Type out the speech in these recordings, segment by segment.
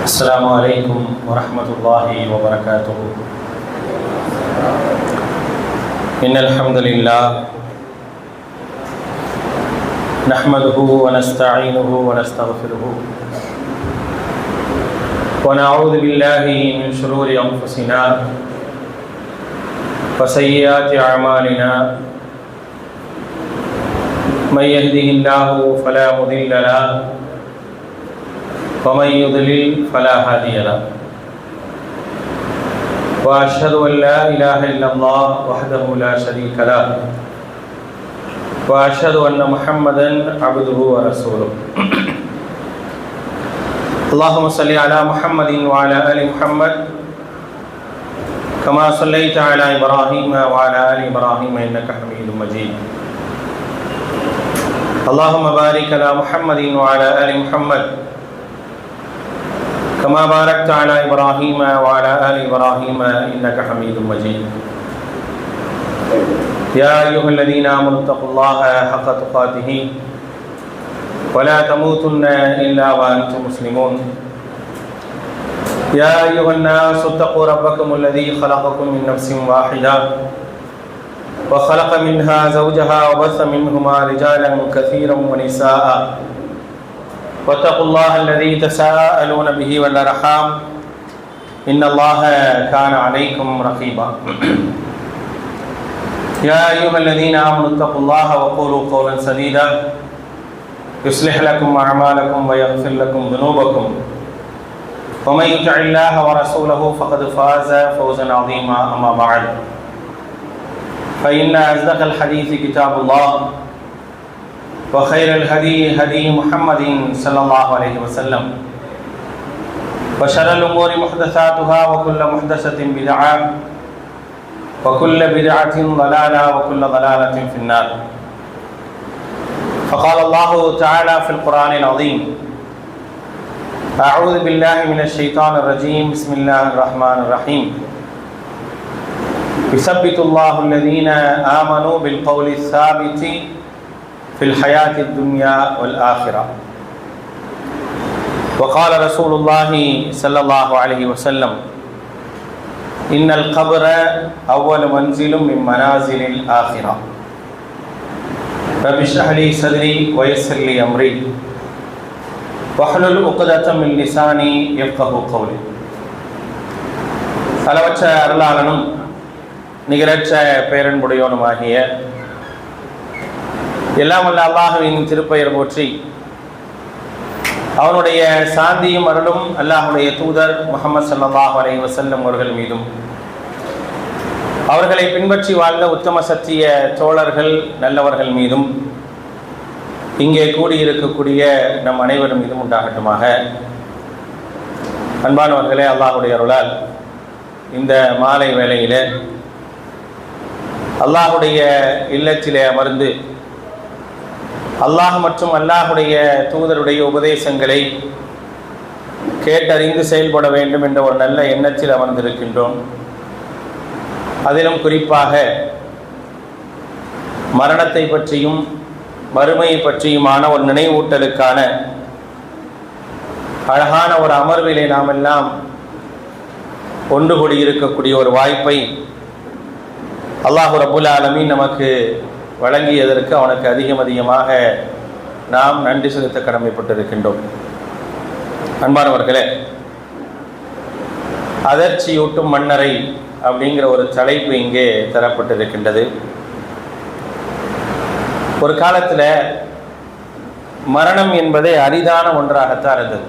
السلام عليكم ورحمة الله وبركاته. إن الحمد لله نحمده ونستعينه ونستغفره ونعوذ بالله من شرور أنفسنا وسيئات أعمالنا. من يهده الله فلا مضل له ومن يضلل فلا هادي له. وأشهد أن لا إله إلا الله وحده لا شريك له وأشهد أن محمدا عبده ورسوله. اللهم صل على محمد وعلى آل محمد كما صليت على إبراهيم وعلى آل إبراهيم إنك حميد مجيد. اللهم بارك على محمد وعلى آل محمد كما باركت على إبراهيم وعلى آل إبراهيم إنك حميد مجيد. يا أيها الذين آمنوا اتقوا الله حق تقاته ولا تموتن إلا وأنتم مسلمون. يا أيها الناس اتقوا ربكم الذي خلقكم من نفس واحدة وخلق منها زوجها وبث منهما رجالا كثيرا ونساء واتقوا الله الذي تساءلون به والأرحام إن الله كان عليكم رقيبا. يا أيها الذين آمنوا اتقوا الله وقولوا قولا سديدا يصلح لكم أعمالكم ويغفر لكم ذنوبكم ومن يطع الله ورسوله فقد فاز فوزا عظيما. أما بعد فإن أصدق الحديث كتاب الله وخير الهدي هدي محمد صلى الله عليه وسلم وشر الأمور محدثاتها وكل محدثة بدعة وكل بدعة ضلالة وكل ضلالة في النار. فقال الله تعالى في القرآن العظيم: أعوذ بالله من الشيطان الرجيم بسم الله الرحمن الرحيم. يثبت الله الذين آمنوا بالقول الثابت في الحياة الدنيا والآخرة. وقال رسول الله صلى الله عليه وسلم: إن القبر أول منزل من منازل الآخرة. رب اشرح لي صدري ويسر لي أمري واحلل عقدة من لساني يفقهوا قولي. அளவற்ற அருளாளனும் நிகரற்ற பேரன்புடையோனுமாகிய எல்லாம் வல்ல அல்லாஹ்வின் திருப்பெயர் போற்றி அவனுடைய சாந்தியும் அருளும் அல்லாஹ்வுடைய தூதர் முஹம்மது ஸல்லல்லாஹு அலைஹி வஸல்லம் அவர்கள் மீதும் அவர்களை பின்பற்றி வாழ்ந்த உத்தம சத்திய தோழர்கள் நல்லவர்கள் மீதும் இங்கே கூடியிருக்கக்கூடிய நம் அனைவரும் மீதும் உண்டாகட்டுமாக. அன்பானவர்களே, அல்லாஹ்வுடைய அருளால் இந்த மாலை வேளையிலே அல்லாஹ்வுடைய இல்லத்திலே அமர்ந்து அல்லாஹ் மற்றும் அல்லாஹுடைய தூதருடைய உபதேசங்களை கேட்டறிந்து செயல்பட வேண்டும் என்ற ஒரு நல்ல எண்ணத்தில் அமர்ந்திருக்கின்றோம். அதிலும் குறிப்பாக மரணத்தை பற்றியும் மறுமையை பற்றியுமான ஒரு நினைவூட்டலுக்கான அழகான ஒரு அமர்விலே நாம் எல்லாம் ஒன்று கூடி இருக்கக்கூடிய ஒரு வாய்ப்பை அல்லாஹ் ரப்புல் ஆலமீன் நமக்கு வழங்கியதற்கு அவனுக்கு அதிகமாக நாம் நன்றி செலுத்த கடமைப்பட்டிருக்கின்றோம். அன்பானவர்களே, அதிர்ச்சியூட்டும் மன்னரை அப்படிங்கிற ஒரு தலைப்பு இங்கே தரப்பட்டிருக்கின்றது. ஒரு காலத்தில் மரணம் என்பதே அரிதான ஒன்றாகத்தான் இருந்தது.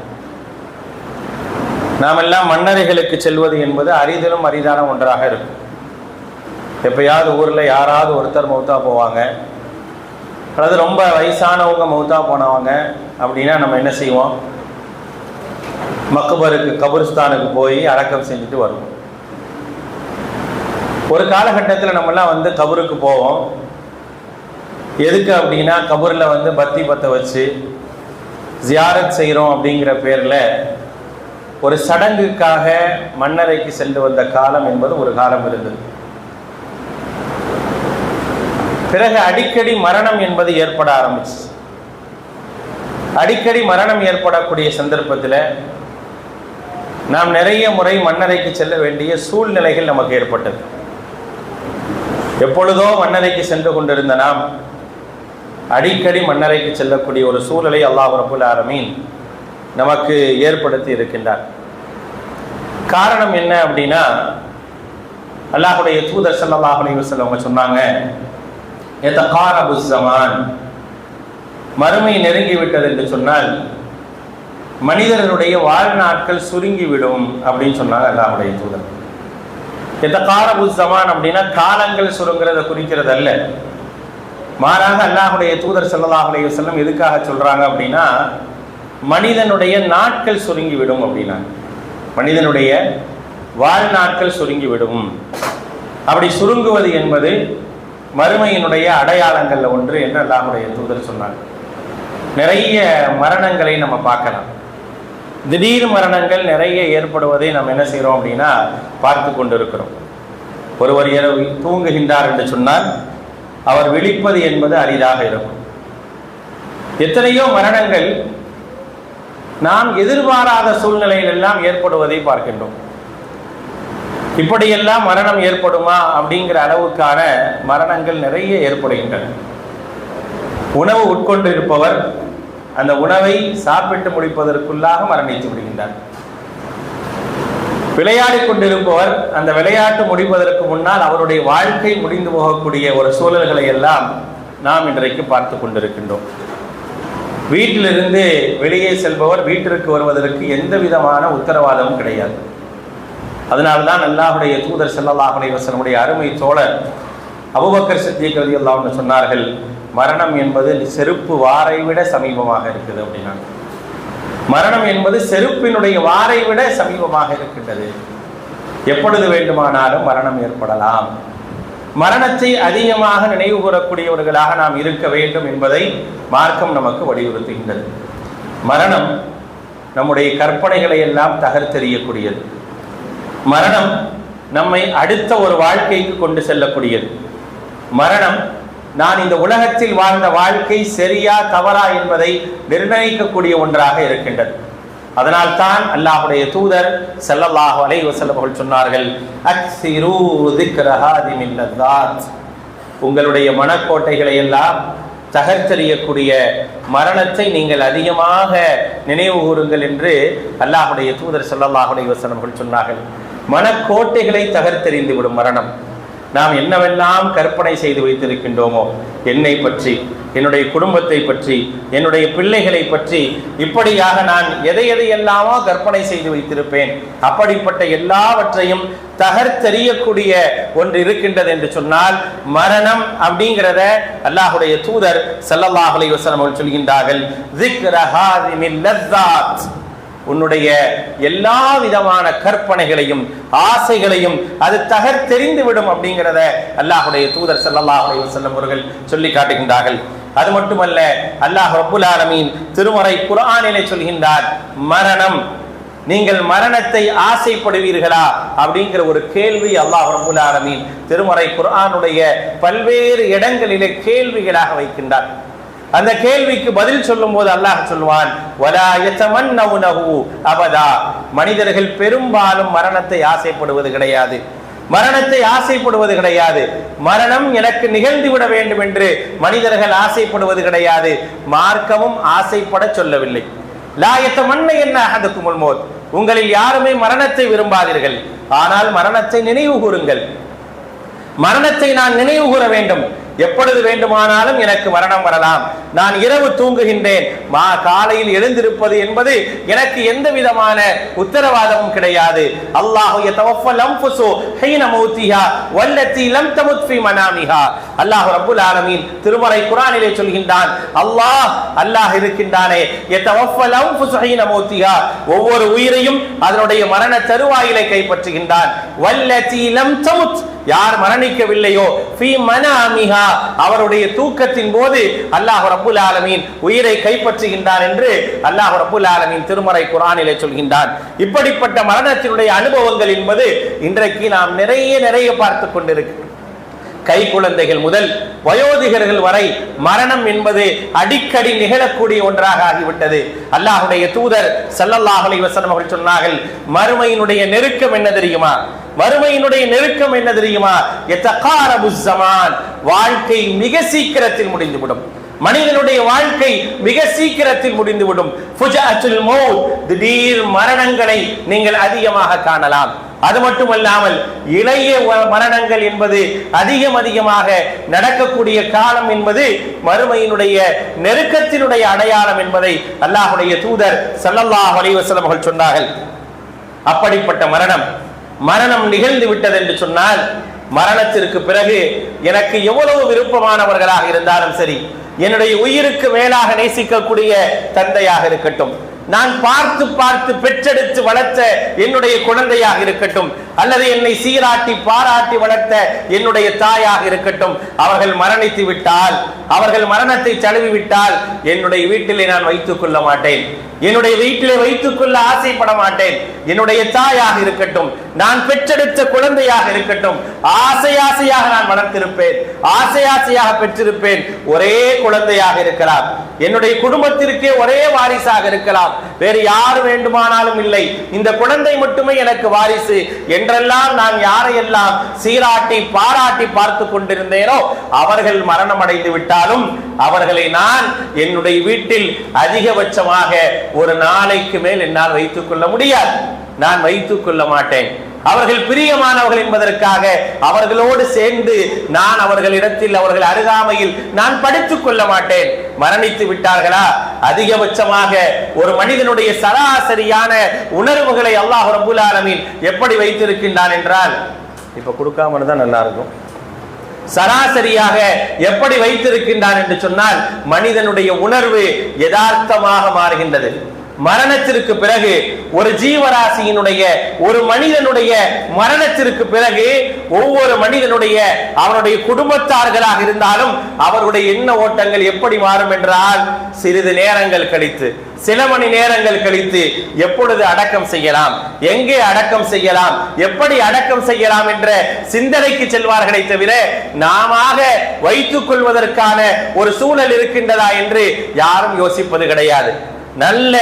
நாம் எல்லாம் மன்னரைகளுக்கு செல்வது என்பது அரிதிலும் அரிதான ஒன்றாக இருக்கும். எப்பயாவது ஊரில் யாராவது ஒருத்தர் மௌத்தா போவாங்க, அல்லது ரொம்ப வயசானவங்க மௌத்தா போனவங்க அப்படின்னா நம்ம என்ன செய்வோம்? மக்பருக்கு கபரிஸ்தானுக்கு போய் அடக்கம் செஞ்சுட்டு வருவோம். ஒரு காலகட்டத்தில் நம்மெல்லாம் கபருக்கு போவோம். எதுக்கு அப்படின்னா கபரில் பத்தி பற்ற வச்சு ஜியாரத் செய்கிறோம் அப்படிங்கிற பேரில் ஒரு சடங்குக்காக மன்னரைக்கு சென்று வந்த காலம் என்பது ஒரு காலம் இருந்தது. பிறகு அடிக்கடி மரணம் என்பது ஏற்பட ஆரம்பிச்சு. அடிக்கடி மரணம் ஏற்படக்கூடிய சந்தர்ப்பத்தில் நாம் நிறைய முறை மண்ணறைக்கு செல்ல வேண்டிய சூழ்நிலைகள் நமக்கு ஏற்பட்டது. எப்பொழுதோ மண்ணறைக்கு சென்று கொண்டிருந்த நாம் அடிக்கடி மண்ணறைக்கு செல்லக்கூடிய ஒரு சூழலை அல்லாஹ் ரப்புல் ஆலமீன் நமக்கு ஏற்படுத்தி இருக்கின்றார். காரணம் என்ன அப்படின்னா, அல்லாஹ்வுடைய தூதர் ஸல்லல்லாஹு அலைஹி வஸல்லம் அவங்க சொன்னாங்க, யதகாரபுஸ் ஸமான், மறுமை நெருங்கிவிட்டது என்று சொன்னால் மனிதர்களுடைய வாழ்நாட்கள் சுருங்கிவிடும் அப்படின்னு சொன்னாங்க அல்லாஹ்வுடைய தூதர். யதகாரபுஸ் ஸமான் அப்படின்னா காலங்கள் சுருங்கிறத குறிக்கிறது அல்ல. மாறாக அல்லாஹ்வுடைய தூதர் ஸல்லல்லாஹு அலைஹி வஸல்லம் எதுக்காக சொல்றாங்க அப்படின்னா, மனிதனுடைய நாட்கள் சுருங்கிவிடும் அப்படின்னா, மனிதனுடைய வாழ்நாட்கள் சுருங்கிவிடும். அப்படி சுருங்குவது என்பது மறுமையினுடைய அடையாளங்கள்ல ஒன்று என்று அல்லாஹ்வுடைய தூதர் சொன்னாங்க. நிறைய மரணங்களை நம்ம பார்க்கலாம். திடீர் மரணங்கள் நிறைய ஏற்படுவதை நம்ம என்ன செய்கிறோம் அப்படின்னா பார்த்து கொண்டிருக்கிறோம். ஒருவர் இரவு தூங்குகின்றார் என்று சொன்னால் அவர் விழிப்பது என்பது அரிதாக இருக்கும். எத்தனையோ மரணங்கள் நாம் எதிர்பாராத சூழ்நிலையில் எல்லாம் ஏற்படுவதை பார்க்கின்றோம். இப்படியெல்லாம் மரணம் ஏற்படுமா அப்படிங்கிற அளவுக்கான மரணங்கள் நிறைய ஏற்படுகின்றன. உணவு உட்கொண்டிருப்பவர் அந்த உணவை சாப்பிட்டு முடிப்பதற்குள்ளாக மரணித்து விடுகின்றார். விளையாடி கொண்டிருப்பவர் அந்த விளையாட்டு முடிப்பதற்கு முன்னால் அவருடைய வாழ்க்கை முடிந்து போகக்கூடிய ஒரு சூழல்களை எல்லாம் நாம் இன்றைக்கு பார்த்து கொண்டிருக்கின்றோம். வீட்டிலிருந்து வெளியே செல்பவர் வீட்டிற்கு வருவதற்கு எந்த விதமான உத்தரவாதமும் கிடையாது. அதனால்தான் அல்லாஹ்வுடைய தூதர் ஸல்லல்லாஹு அலைஹி வஸல்லம் அருமை தோழர் அபூபக்கர் சித்திக் ரலியல்லாஹு அன்ஹு சொன்னார்கள், மரணம் என்பது செருப்பு வாரை விட சமீபமாக இருக்குது அப்படின்னா. மரணம் என்பது செருப்பினுடைய வாரை விட சமீபமாக இருக்கின்றது. எப்பொழுது வேண்டுமானாலும் மரணம் ஏற்படலாம். மரணத்தை அதிகமாக நினைவு கூறக்கூடியவர்களாக நாம் இருக்க வேண்டும் என்பதை மார்க்கம் நமக்கு வலியுறுத்துகின்றது. மரணம் நம்முடைய கற்பனைகளை எல்லாம் தகர்த்தெறியக்கூடியது. மரணம் நம்மை அடுத்த ஒரு வாழ்க்கைக்கு கொண்டு செல்லக்கூடியது. மரணம் நான் இந்த உலகத்தில் வாழ்ந்த வாழ்க்கை சரியா தவறா என்பதை நிர்ணயிக்கக்கூடிய ஒன்றாக இருக்கின்றது. அதனால் தான் அல்லாஹ்வுடைய தூதர் ஸல்லல்லாஹு அலைஹி வஸல்லம் அவர்கள் சொன்னார்கள், அக்ஸிரு ذிக்ர ஹாதிமில் லذாத், உங்களுடைய மனக்கோட்டைகளை எல்லாம் தகர்த்தெறியக்கூடிய மரணத்தை நீங்கள் அதிகமாக நினைவு கூறுங்கள் என்று அல்லாஹ்வுடைய தூதர் ஸல்லல்லாஹு அலைஹி வஸல்லம் அவர்கள் சொன்னார்கள். மனக்கோட்டைகளை தகர்த்தெறிந்து விடும் மரணம். நாம் என்னவெல்லாம் கற்பனை செய்து வைத்திருக்கின்றோமோ, என்னை பற்றி, என்னுடைய குடும்பத்தை பற்றி, என்னுடைய பிள்ளைகளை பற்றி, இப்படியாக நான் எதையெல்லாமோ கற்பனை செய்து வைத்திருப்பேன். அப்படிப்பட்ட எல்லாவற்றையும் தகர்த்தெறியக்கூடிய ஒன்று இருக்கின்றது என்று சொன்னால் மரணம் அப்படிங்கிறத அல்லாஹ்வுடைய தூதர் ஸல்லல்லாஹு அலைஹி வஸல்லம் அவர்கள் சொல்கின்றார்கள், ذிக்ர ஹாதிமில் லذாத், உன்னுடைய எல்லா விதமான கற்பனைகளையும் ஆசைகளையும் அது தகர்த்தெறிந்து விடும் அப்படிங்கிறத அல்லாஹ்வுடைய தூதர் ஸல்லல்லாஹு அலைஹி வஸல்லம் அவர்கள் சொல்லி காட்டுகின்றார்கள். அது மட்டுமல்ல, அல்லாஹ் ரப்புல் ஆலமீன் திருமறை குர்ஆனிலே சொல்கின்றார், மரணம், நீங்கள் மரணத்தை ஆசைப்படுவீர்களா அப்படிங்கிற ஒரு கேள்வி அல்லாஹ் ரப்புல் ஆலமீன் திருமறை குர்ஆனுடைய பல்வேறு இடங்களிலே கேள்விகளாக வைக்கின்றார். அந்த கேள்விக்கு பதில் சொல்லும் போது அல்லாஹ் சொல்வான், வலா யதமன்னவுனஹு அபதா, மனிதர்கள் பெரும்பாலும் மரணத்தை ஆசைப்படுவது கிடையாது. மரணத்தை ஆசைப்படுவது கிடையாது. மரணம் எனக்கு நிகழ்ந்து விட வேண்டும் என்று மனிதர்கள் ஆசைப்படுவது கிடையாது. மார்க்கமும் ஆசைப்பட சொல்லவில்லை. லா யதமன்ன என்ன அஹதுகுமுல் மௌத், உங்களில் யாருமே மரணத்தை விரும்பாதீர்கள், ஆனால் மரணத்தை நினைவு கூறுங்கள். மரணத்தை நான் நினைவு கூற வேண்டும். எப்பொழுது வேண்டுமானாலும் எனக்கு மரணம் வரலாம். நான் இரவு தூங்குகின்றேன், காலையில் எழுந்திருப்பது என்பது எனக்கு எந்த விதமான உத்தரவாதமும் கிடையாது. அல்லாஹு யதவஃபல் அன்ஃபுஸு ஹீன மௌத்திஹா வல்லதி லம் தமுத் ஃபீ மனாமிஹா, அல்லாஹ் ரப்புல் ஆலமீன் திருமறை குர்ஆனிலே சொல்கின்றான், அல்லாஹ் இருக்கின்றானே, யதவஃபல் அன்ஃபுஸு ஹீன மௌத்திஹா, ஒவ்வொரு உயிரையும் அதனுடைய மரண தருவாயிலே கைப்பற்றுகின்றான். வல்லதி லம் தமுத், யார் மரணிக்கவில்லையோ, ஃபீ மனாமிஹா, அவருடைய தூக்கத்தின் போது அல்லாஹ் ரப்புல் ஆலமீன் உயிரை கைப்பற்றுகின்றான் என்று அல்லாஹ் ரப்புல் ஆலமீன் திருமறை குர்ஆனிலே சொல்கின்றான். இப்படிப்பட்ட மரணத்தினுடைய அனுபவங்கள் என்பது இன்றைக்கு நாம் நிறைய பார்த்து கொண்டிருக்கிறோம். கை குழந்தைகள் முதல் வயோதிகர்கள் வரை மரணம் என்பது அடிக்கடி நிகழக்கூடிய ஒன்றாக ஆகிவிட்டது. அல்லாஹ்வுடைய தூதர் ஸல்லல்லாஹு அலைஹி வஸல்லம் அவர்கள் சொன்னார்கள், மறுமையினுடைய நெருக்கம் என்ன தெரியுமா? மறுமையினுடைய நெருக்கம் என்ன தெரியுமா? யதகாரபு ஸமான், வாழ்க்கை மிக சீக்கிரத்தில் முடிந்துவிடும். மனிதனுடைய வாழ்க்கை மிக சீக்கிரத்தில் முடிந்துவிடும். ஃபுஜஅத்துல் மௌத், திடீர் மரணங்களை நீங்கள் அதிகமாக காணலாம். அது மட்டுமல்லாமல் இளைய மரணங்கள் என்பது அதிகமாக நடக்கக்கூடிய காலம் என்பது மறுமையினுடைய நெருக்கத்தினுடைய அடையாளம் என்பதை அல்லாஹ்வுடைய தூதர் ஸல்லல்லாஹு அலைஹி வஸல்லம் அவர்கள் சொன்னார்கள். அப்படிப்பட்ட மரணம் நிகழ்ந்து விட்டது என்று சொன்னால், மரணத்திற்கு பிறகு எனக்கு எவ்வளவு விருப்பமானவர்களாக இருந்தாலும் சரி, என்னுடைய உயிருக்கு மேலாக நேசிக்கக்கூடிய தந்தையாக இருக்கட்டும், நான் பார்த்து பார்த்து பெற்றெடுத்து வளர்த்த என்னுடைய குழந்தையாக இருக்கட்டும், அல்லது என்னை சீராட்டி பாராட்டி வளர்த்த என்னுடைய தாயாக இருக்கட்டும், அவர்கள் மரணித்து விட்டால், அவர்கள் மரணத்தை தழுவி விட்டால் என்னுடைய வீட்டிலே நான் வைத்துக் கொள்ள மாட்டேன், என்னுடைய வீட்டிலே வைத்துக் கொள்ள ஆசைப்பட மாட்டேன். என்னுடைய தாயாக இருக்கட்டும், நான் பெற்றெடுத்த குழந்தையாக இருக்கட்டும், ஆசையாக நான் வளர்த்திருப்பேன், ஆசையாக பெற்றிருப்பேன். ஒரே குழந்தையாக இருக்கலாம், என்னுடைய குடும்பத்திற்கே ஒரே வாரிசாக இருக்கலாம், வேறு யார் வேண்டுமானாலும் இல்லை, இந்த குழந்தை மட்டுமே எனக்கு வாரிசு என்றெல்லாம் நான் யாரையெல்லாம் சீராட்டி பாராட்டி பார்த்து கொண்டிருந்தேனோ அவர்கள் மரணம் அடைந்து விட்டாலும் அவர்களை நான் என்னுடைய வீட்டில் அதிகபட்சமாக ஒரு நாளைக்கு மேல் என்னால் வைத்துக் கொள்ள முடியாது, நான் வைத்துக் கொள்ள மாட்டேன். அவர்கள் பிரியமானவர்கள் என்பதற்காக அவர்களோடு சேர்ந்து நான் அவர்களிடத்தில், அவர்கள் அருகாமையில் நான் படித்துக் கொள்ள மாட்டேன். மரணித்து விட்டார்களா, அதிகபட்சமாக ஒரு மனிதனுடைய சராசரியான உணர்வுகளை அல்லாஹ் ரப்பல் ஆலமீன் எப்படி வைத்திருக்கின்றான் என்றால், இப்ப கொடுக்காம தான் நல்லா இருக்கும், சராசரியாக எப்படி வைத்திருக்கின்றான் என்று சொன்னால், மனிதனுடைய உணர்வு யதார்த்தமாக மாறுகின்றது. மரணத்திற்கு பிறகு ஒரு ஜீவராசியினுடைய, ஒரு மனிதனுடைய மரணத்திற்கு பிறகு ஒவ்வொரு மனிதனுடைய, அவனுடைய குடும்பத்தார்களாக இருந்தாலும் அவருடைய எண்ண ஓட்டங்கள் எப்படி மாறும் என்றால், சிறிது நேரங்கள் கழித்து, சில மணி நேரங்கள் கழித்து எப்பொழுது அடக்கம் செய்யலாம், எங்கே அடக்கம் செய்யலாம், எப்படி அடக்கம் செய்யலாம் என்ற சிந்தனைக்கு செல்வார்களை தவிர நாம வைத்துக் கொள்வதற்கான ஒரு சூழல் இருக்கின்றதா என்று யாரும் யோசிப்பது கிடையாது. நல்ல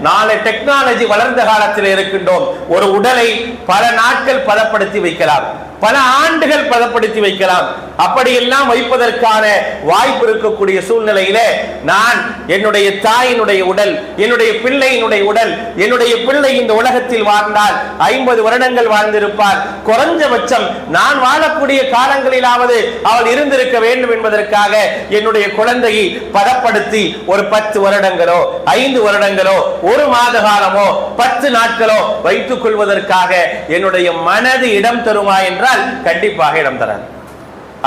நாளை டெக்னாலஜி வளர்ந்த காலத்தில் இருக்கின்றோம். ஒரு உடலை பல நாட்கள் பதப்படுத்தி வைக்கலாம், பல ஆண்டுகள் பதப்படுத்தி வைக்கலாம். அப்படியெல்லாம் வைப்பதற்கான வாய்ப்பு இருக்கக்கூடிய சூழ்நிலையிலே நான் என்னுடைய தாயினுடைய உடல், என்னுடைய பிள்ளையினுடைய உடல், என்னுடைய பிள்ளை இந்த உலகத்தில் வாழ்ந்தால் 50 வருடங்கள் வாழ்ந்திருப்பார், குறைஞ்சபட்சம் நான் வாழக்கூடிய காலங்களிலாவது அவள் இருந்திருக்க வேண்டும் என்பதற்காக என்னுடைய குழந்தையை பதப்படுத்தி ஒரு 10 வருடங்களோ 5 வருடங்களோ 1 மாத காலமோ 10 நாட்களோ வைத்துக் கொள்வதற்காக என்னுடைய மனது இடம் தருமா என்றால் கண்டிப்பாக இடம் தராது.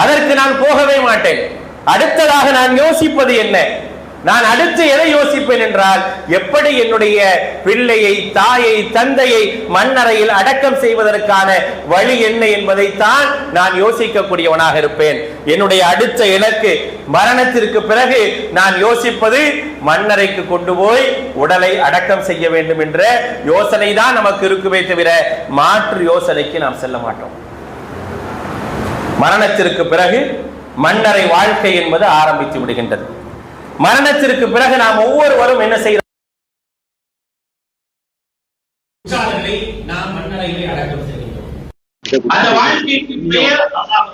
அதற்கு நான் போகவே மாட்டேன். அடுத்ததாக நான் யோசிப்பது என்ன? நான் அடுத்து எதை யோசிப்பேன் என்றால், எப்படி என்னுடைய பிள்ளையை, தாயை, தந்தையை மண்ணறையில் அடக்கம் செய்வதற்கான வழி என்ன என்பதைத்தான் நான் யோசிக்கக்கூடியவனாக இருப்பேன். என்னுடைய அடுத்த இலக்கு, மரணத்திற்கு பிறகு நான் யோசிப்பது மண்ணறைக்கு கொண்டு போய் உடலை அடக்கம் செய்ய வேண்டும் என்ற யோசனை தான் நமக்கு இருக்குமே தவிர மாற்று யோசனைக்கு நாம் செல்ல மாட்டோம். மரணத்திற்கு பிறகு மண்ணறை வாழ்க்கை என்பது ஆரம்பித்து விடுகின்றது. மரணத்திற்கு பிறகு நாம் ஒவ்வொருவரும் என்ன செய்கிறோம்? நாம் மண்ணறையிலே அடக்கம் செய்கின்றோம். அந்த வாழ்க்கைக்கு பெயர் அல்லாஹ்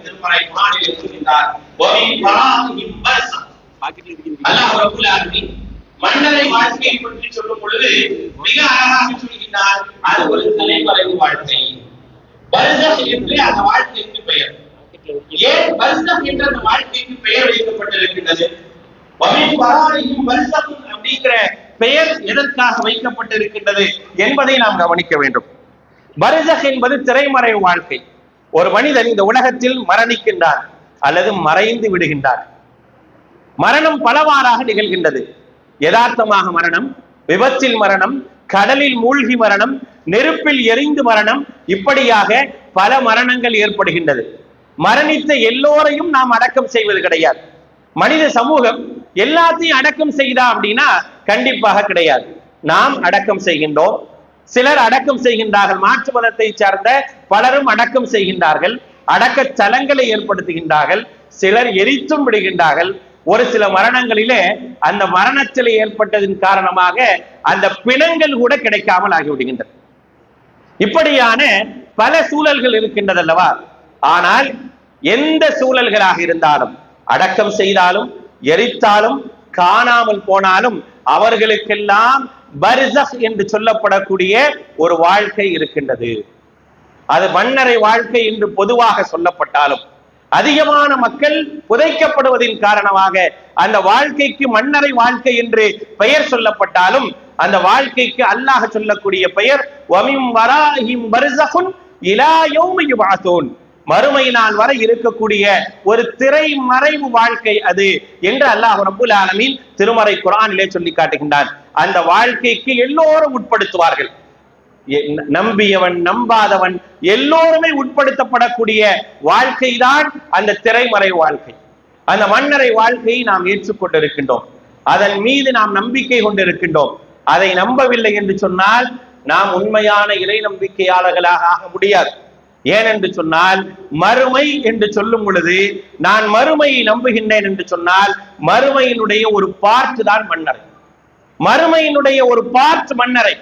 திருமறை குர்ஆனில் சொல்கிறார், வமின் வராஹிம் பர்ஸக். அல்லாஹ் ரப்பல் ஆலமீன் மண்ணறை வாழ்க்கையை பற்றி சொல்லும் பொழுது மிக அழகாக சொல்கிறார், அது ஒரு தலைமறைவு வாழ்க்கை. பர்ஸக் என்று அந்த வாழ்க்கைக்கு பெயர். ஏன் பர்ஸக் என்ற அந்த வாழ்க்கைக்கு பெயர் வைக்கப்பட்டிருக்கிறது? அப்படிங்கிற பெயர் எதற்காக வைக்கப்பட்டிருக்கின்றது என்பதை நாம் கவனிக்க வேண்டும். பர்ஸக் என்பது திரைமறைவு வாழ்க்கை. ஒரு மனிதன் இந்த உலகத்தில் மரணிக்கின்றான் அல்லது மறைந்து விடுகின்றான். மரணம் பலவாறாக நிகழ்கின்றது. யதார்த்தமாக மரணம், விபத்தில் மரணம், கடலில் மூழ்கி மரணம், நெருப்பில் எரிந்து மரணம், இப்படியாக பல மரணங்கள் ஏற்படுகின்றது. மரணித்த எல்லோரையும் நாம் அடக்கம் செய்வது கிடையாது. மனித சமூகம் எல்லாத்தையும் அடக்கம் செய்தா அப்படின்னா கண்டிப்பாக கிடையாது. நாம் அடக்கம் செய்கின்றோம், சிலர் அடக்கம் செய்கின்றார்கள். மாற்று மதத்தை சார்ந்த பலரும் அடக்கம் செய்கின்றார்கள். அடக்க தலங்களை ஏற்படுத்துகின்றார்கள், சிலர் எரித்தும் விடுகின்றார்கள். ஒரு சில மரணங்களிலே அந்த மரணத்தில் ஏற்பட்டதின் காரணமாக அந்த பிணங்கள் கூட கிடைக்காமல் ஆகிவிடுகின்றது. இப்படியான பல சூழல்கள் இருக்கின்றது அல்லவா? ஆனால் எந்த சூழல்களாக இருந்தாலும், அடக்கம் செய்தாலும் எரித்தாலும் காணாமல் போனாலும், அவர்களுக்கெல்லாம் பர்ஸக் என்று சொல்லப்படக்கூடிய ஒரு வாழ்க்கை இருக்கின்றது. அது மன்னரை வாழ்க்கை என்று பொதுவாக சொல்லப்பட்டாலும், அதிகமான மக்கள் புதைக்கப்படுவதின் காரணமாக அந்த வாழ்க்கைக்கு மன்னரை வாழ்க்கை என்று பெயர் சொல்லப்பட்டாலும், அந்த வாழ்க்கைக்கு அல்லாஹ் சொல்லக்கூடிய பெயர் வமின் வராஹிம் பர்ஸகுன் இலா யௌமி யுபஅஸூன், மறுமை நாள் வரை இருக்கக்கூடிய ஒரு திரை மறைவு வாழ்க்கை அது என்று அல்லாஹ் ரப்பல் ஆலமீன் திருமறை குர்ஆனிலே சொல்லி காட்டுகின்றான். அந்த வாழ்க்கைக்கு எல்லோரும் உட்படுத்துவார்கள். நம்பியவன் நம்பாதவன் எல்லோருமே உட்படுத்தப்படக்கூடிய வாழ்க்கை தான் அந்த திரைமறை வாழ்க்கை. அந்த மன்னரை வாழ்க்கையை நாம் ஏற்றுக்கொண்டிருக்கின்றோம், அதன் மீது நாம் நம்பிக்கை கொண்டிருக்கின்றோம். அதை நம்பவில்லை என்று சொன்னால் நாம் உண்மையான இறை நம்பிக்கையாளர்களாக ஆக முடியாது. ஏனென்று சொன்னால், மறுமை என்று சொல்லும் பொழுது நான் மறுமையை நம்புகின்றேன் என்று சொன்னால், மறுமையினுடைய ஒரு பார்ட் தான் மன்னரை, மறுமையினுடைய ஒரு பார்ட் மன்னரை.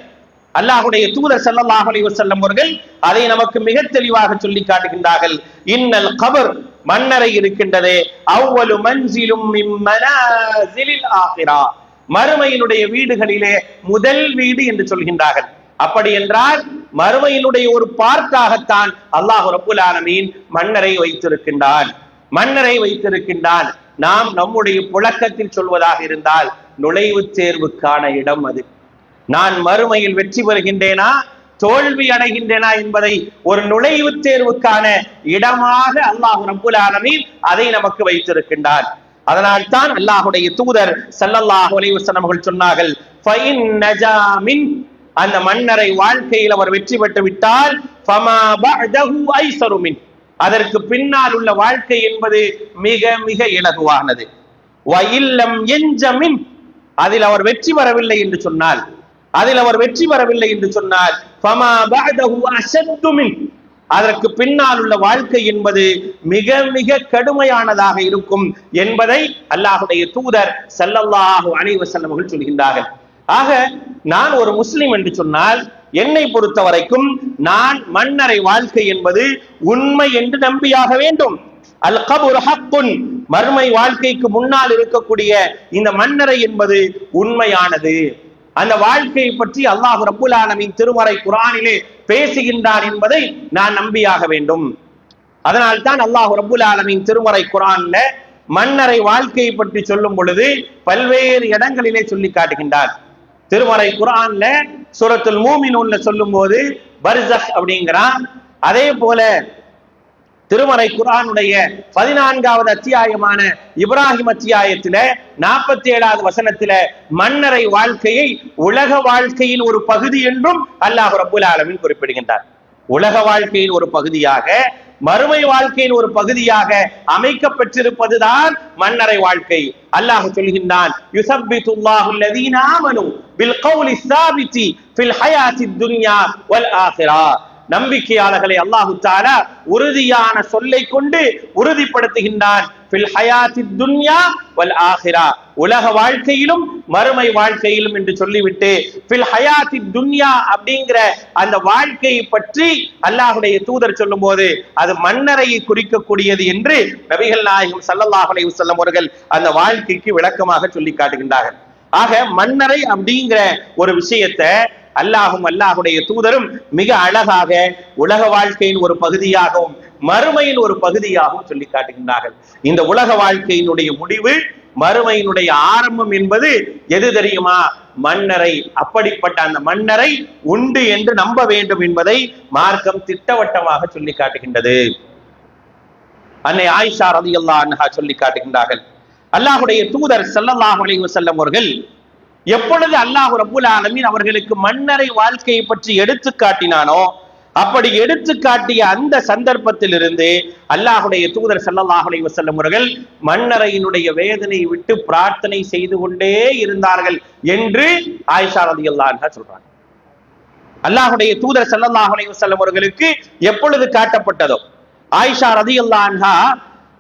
அல்லாஹ்வுடைய தூதர் ஸல்லல்லாஹு அலைஹி வஸல்லம் அவர்கள் அதை நமக்கு மிக தெளிவாக சொல்லி காட்டுகின்றார்கள். இன்னல் கபர், மன்னரை இருக்கின்றதே, அவ்வலு மன்சிலும் மின் மனாசிலில் ஆகிரா, மறுமையினுடைய வீடுகளிலே முதல் வீடு என்று சொல்கின்றார்கள். அப்படி என்றால் மறுமையினுடைய ஒரு பார்ட்டாகத்தான் அல்லாஹ் ரப்பல் ஆலமீன் மன்னரை வைத்திருக்கின்றான், மன்னரை வைத்திருக்கின்றான். நாம் நம்முடைய புழக்கத்தில் சொல்வதாக இருந்தால் நுழைவுத் தேர்வுக்கான இடம் அது. நான் மறுமையில் வெற்றி பெறுகின்றேனா தோல்வி அடைகின்றேனா என்பதை ஒரு நுழைவுத் தேர்வுக்கான இடமாக அல்லாஹ் ரப்பல் ஆலமீன் அதை நமக்கு வைத்திருக்கின்றான். அதனால் தான் அல்லாஹ்வுடைய தூதர் ஸல்லல்லாஹு அலைஹி வஸல்லம் அவர்கள் சொன்னார்கள், ஃபஇன் நஜா மின், அந்த மன்னரை வாழ்க்கையில் அவர் வெற்றி பெற்று விட்டால் ஃபமா பஅதஹு ஐஸரு மின், அதற்கு பின்னால் உள்ள வாழ்க்கை என்பது மிக மிக இலகுவானது. வ இல்லம் யன்ஜ மின், அதில் அவர் வெற்றி பெறவில்லை என்று சொன்னால், அதில் அவர் வெற்றி பெறவில்லை என்று சொன்னால் ஃபமா பஅதஹு அஷத்து மின், அதற்கு பின்னால் உள்ள வாழ்க்கை என்பது மிக மிக கடுமையானதாக இருக்கும் என்பதை அல்லாஹ்வுடைய தூதர் ஸல்லல்லாஹு அலைஹி வஸல்லம் அவர்கள் சொல்கின்றார்கள். ஆக நான் ஒரு முஸ்லிம் என்று சொன்னால் என்னை பொறுத்த வரைக்கும் நான் மன்னரை வாழ்க்கை என்பது உண்மை என்று நம்பியாக வேண்டும். அல் கபுர் ஹக்குன், மறுமை வாழ்க்கைக்கு முன்னால் இருக்கக்கூடிய இந்த மன்னரை என்பது உண்மையானது. அந்த வாழ்க்கையை பற்றி அல்லாஹ் ரப்பல் ஆலமீன் திருமறை குர்ஆனிலே பேசுகின்றான் என்பதை நான் நம்பியாக வேண்டும். அதனால் தான் அல்லாஹ் ரப்பல் ஆலமீன் திருமறை குர்ஆன்ல மன்னரை வாழ்க்கையை பற்றி சொல்லும் பொழுது பல்வேறு இடங்களிலே சொல்லி காட்டுகின்றார். திருமறை குர்ஆன்ல சூரத்துல் மூமினூன்ல சொல்லும் போது பர்ஸக் அப்படிங்கிறான். அதே போல திருமறை குர்ஆனுடைய 14வது அத்தியாயமான இப்ராஹிம் அத்தியாயத்தில 47வது வசனத்தில மன்னரை வாழ்க்கையை உலக வாழ்க்கையின் ஒரு பகுதி என்றும் அல்லாஹ் ரப்பல் ஆலமீன் குறிப்பிடுகின்றார். உலக வாழ்க்கையின் ஒரு பகுதியாக, மறுமை வாழ்க்கையின் ஒரு பகுதியாக அமைக்கப்பட்டிருப்பதுதான் மன்னரை வாழ்க்கை. அல்லாஹ் சொல்கின்றான், யுஸப்பித்துல்லாஹு அல்லதீன ஆமனு பில் கௌலி ஸாபிதி ஃபில் ஹயாத்தித் துன்யா வல் ஆখিরা, நம்பிக்கையாளர்களை அல்லாஹு தஆலா உறுதியான சொல்லை கொண்டு உறுதிப்படுத்துகின்றான். ஃபில் ஹயாத்தித் துன்யா வல் ஆখিরা, உலக வாழ்க்கையிலும் மறுமை வாழ்க்கையிலும் என்று சொல்லிவிட்டு ஃபில் ஹயாத்தித் துன்யா அப்படிங்கிற அந்த வாழ்க்கையை பற்றி அல்லாஹ்வுடைய தூதர் சொல்லும் போது அது மன்னரையை குறிக்கக்கூடியது என்று நபிகள் நாயகம் ஸல்லல்லாஹு அலைஹி வஸல்லம் அவர்கள் அந்த வாழ்க்கைக்கு விளக்கமாக சொல்லி காட்டுகின்றார்கள். ஆக மன்னரை அப்படிங்கிற ஒரு விஷயத்தை அல்லாஹும் அல்லாஹுடைய தூதரும் மிக அழகாக உலக வாழ்க்கையின் ஒரு பகுதியாகவும் மறுமையின் ஒரு பகுதியாகவும் சொல்லி காட்டுகின்றார்கள். இந்த உலக வாழ்க்கையினுடைய முடிவு, மறுமையினுடைய ஆரம்பம் என்பது எது தெரியுமா? மன்னரை. அப்படிப்பட்ட அந்த மன்னரை உண்டு என்று நம்ப வேண்டும் என்பதை மார்க்கம் திட்டவட்டமாக சொல்லி காட்டுகின்றது. அன்னை ஆயிஷா ரலியல்லாஹு அன்ஹா சொல்லி காட்டுகின்றார்கள், அல்லாஹ்வுடைய தூதர் ஸல்லல்லாஹு அலைஹி வஸல்லம் அவர்கள் எப்பொழுது அல்லாஹ் ரப்பல் ஆலமீன் அவர்களுக்கு மன்னரை வாழ்க்கையை பற்றி எடுத்து காட்டினானோ, அப்படி எடுத்து காட்டிய அந்த சந்தர்ப்பத்திலிருந்து அல்லாஹ்வுடைய தூதர் ஸல்லல்லாஹு அலைஹி வஸல்லம் அவர்கள் மன்னரையினுடைய வேதனையை விட்டு பிரார்த்தனை செய்து கொண்டே இருந்தார்கள் என்று ஆயிஷா ரலியல்லாஹு அன்ஹா சொல்றாங்க. அல்லாஹ்வுடைய தூதர் ஸல்லல்லாஹு அலைஹி வஸல்லம் அவர்களுக்கு எப்பொழுது காட்டப்பட்டதோ, ஆயிஷா ரலியல்லாஹு அன்ஹா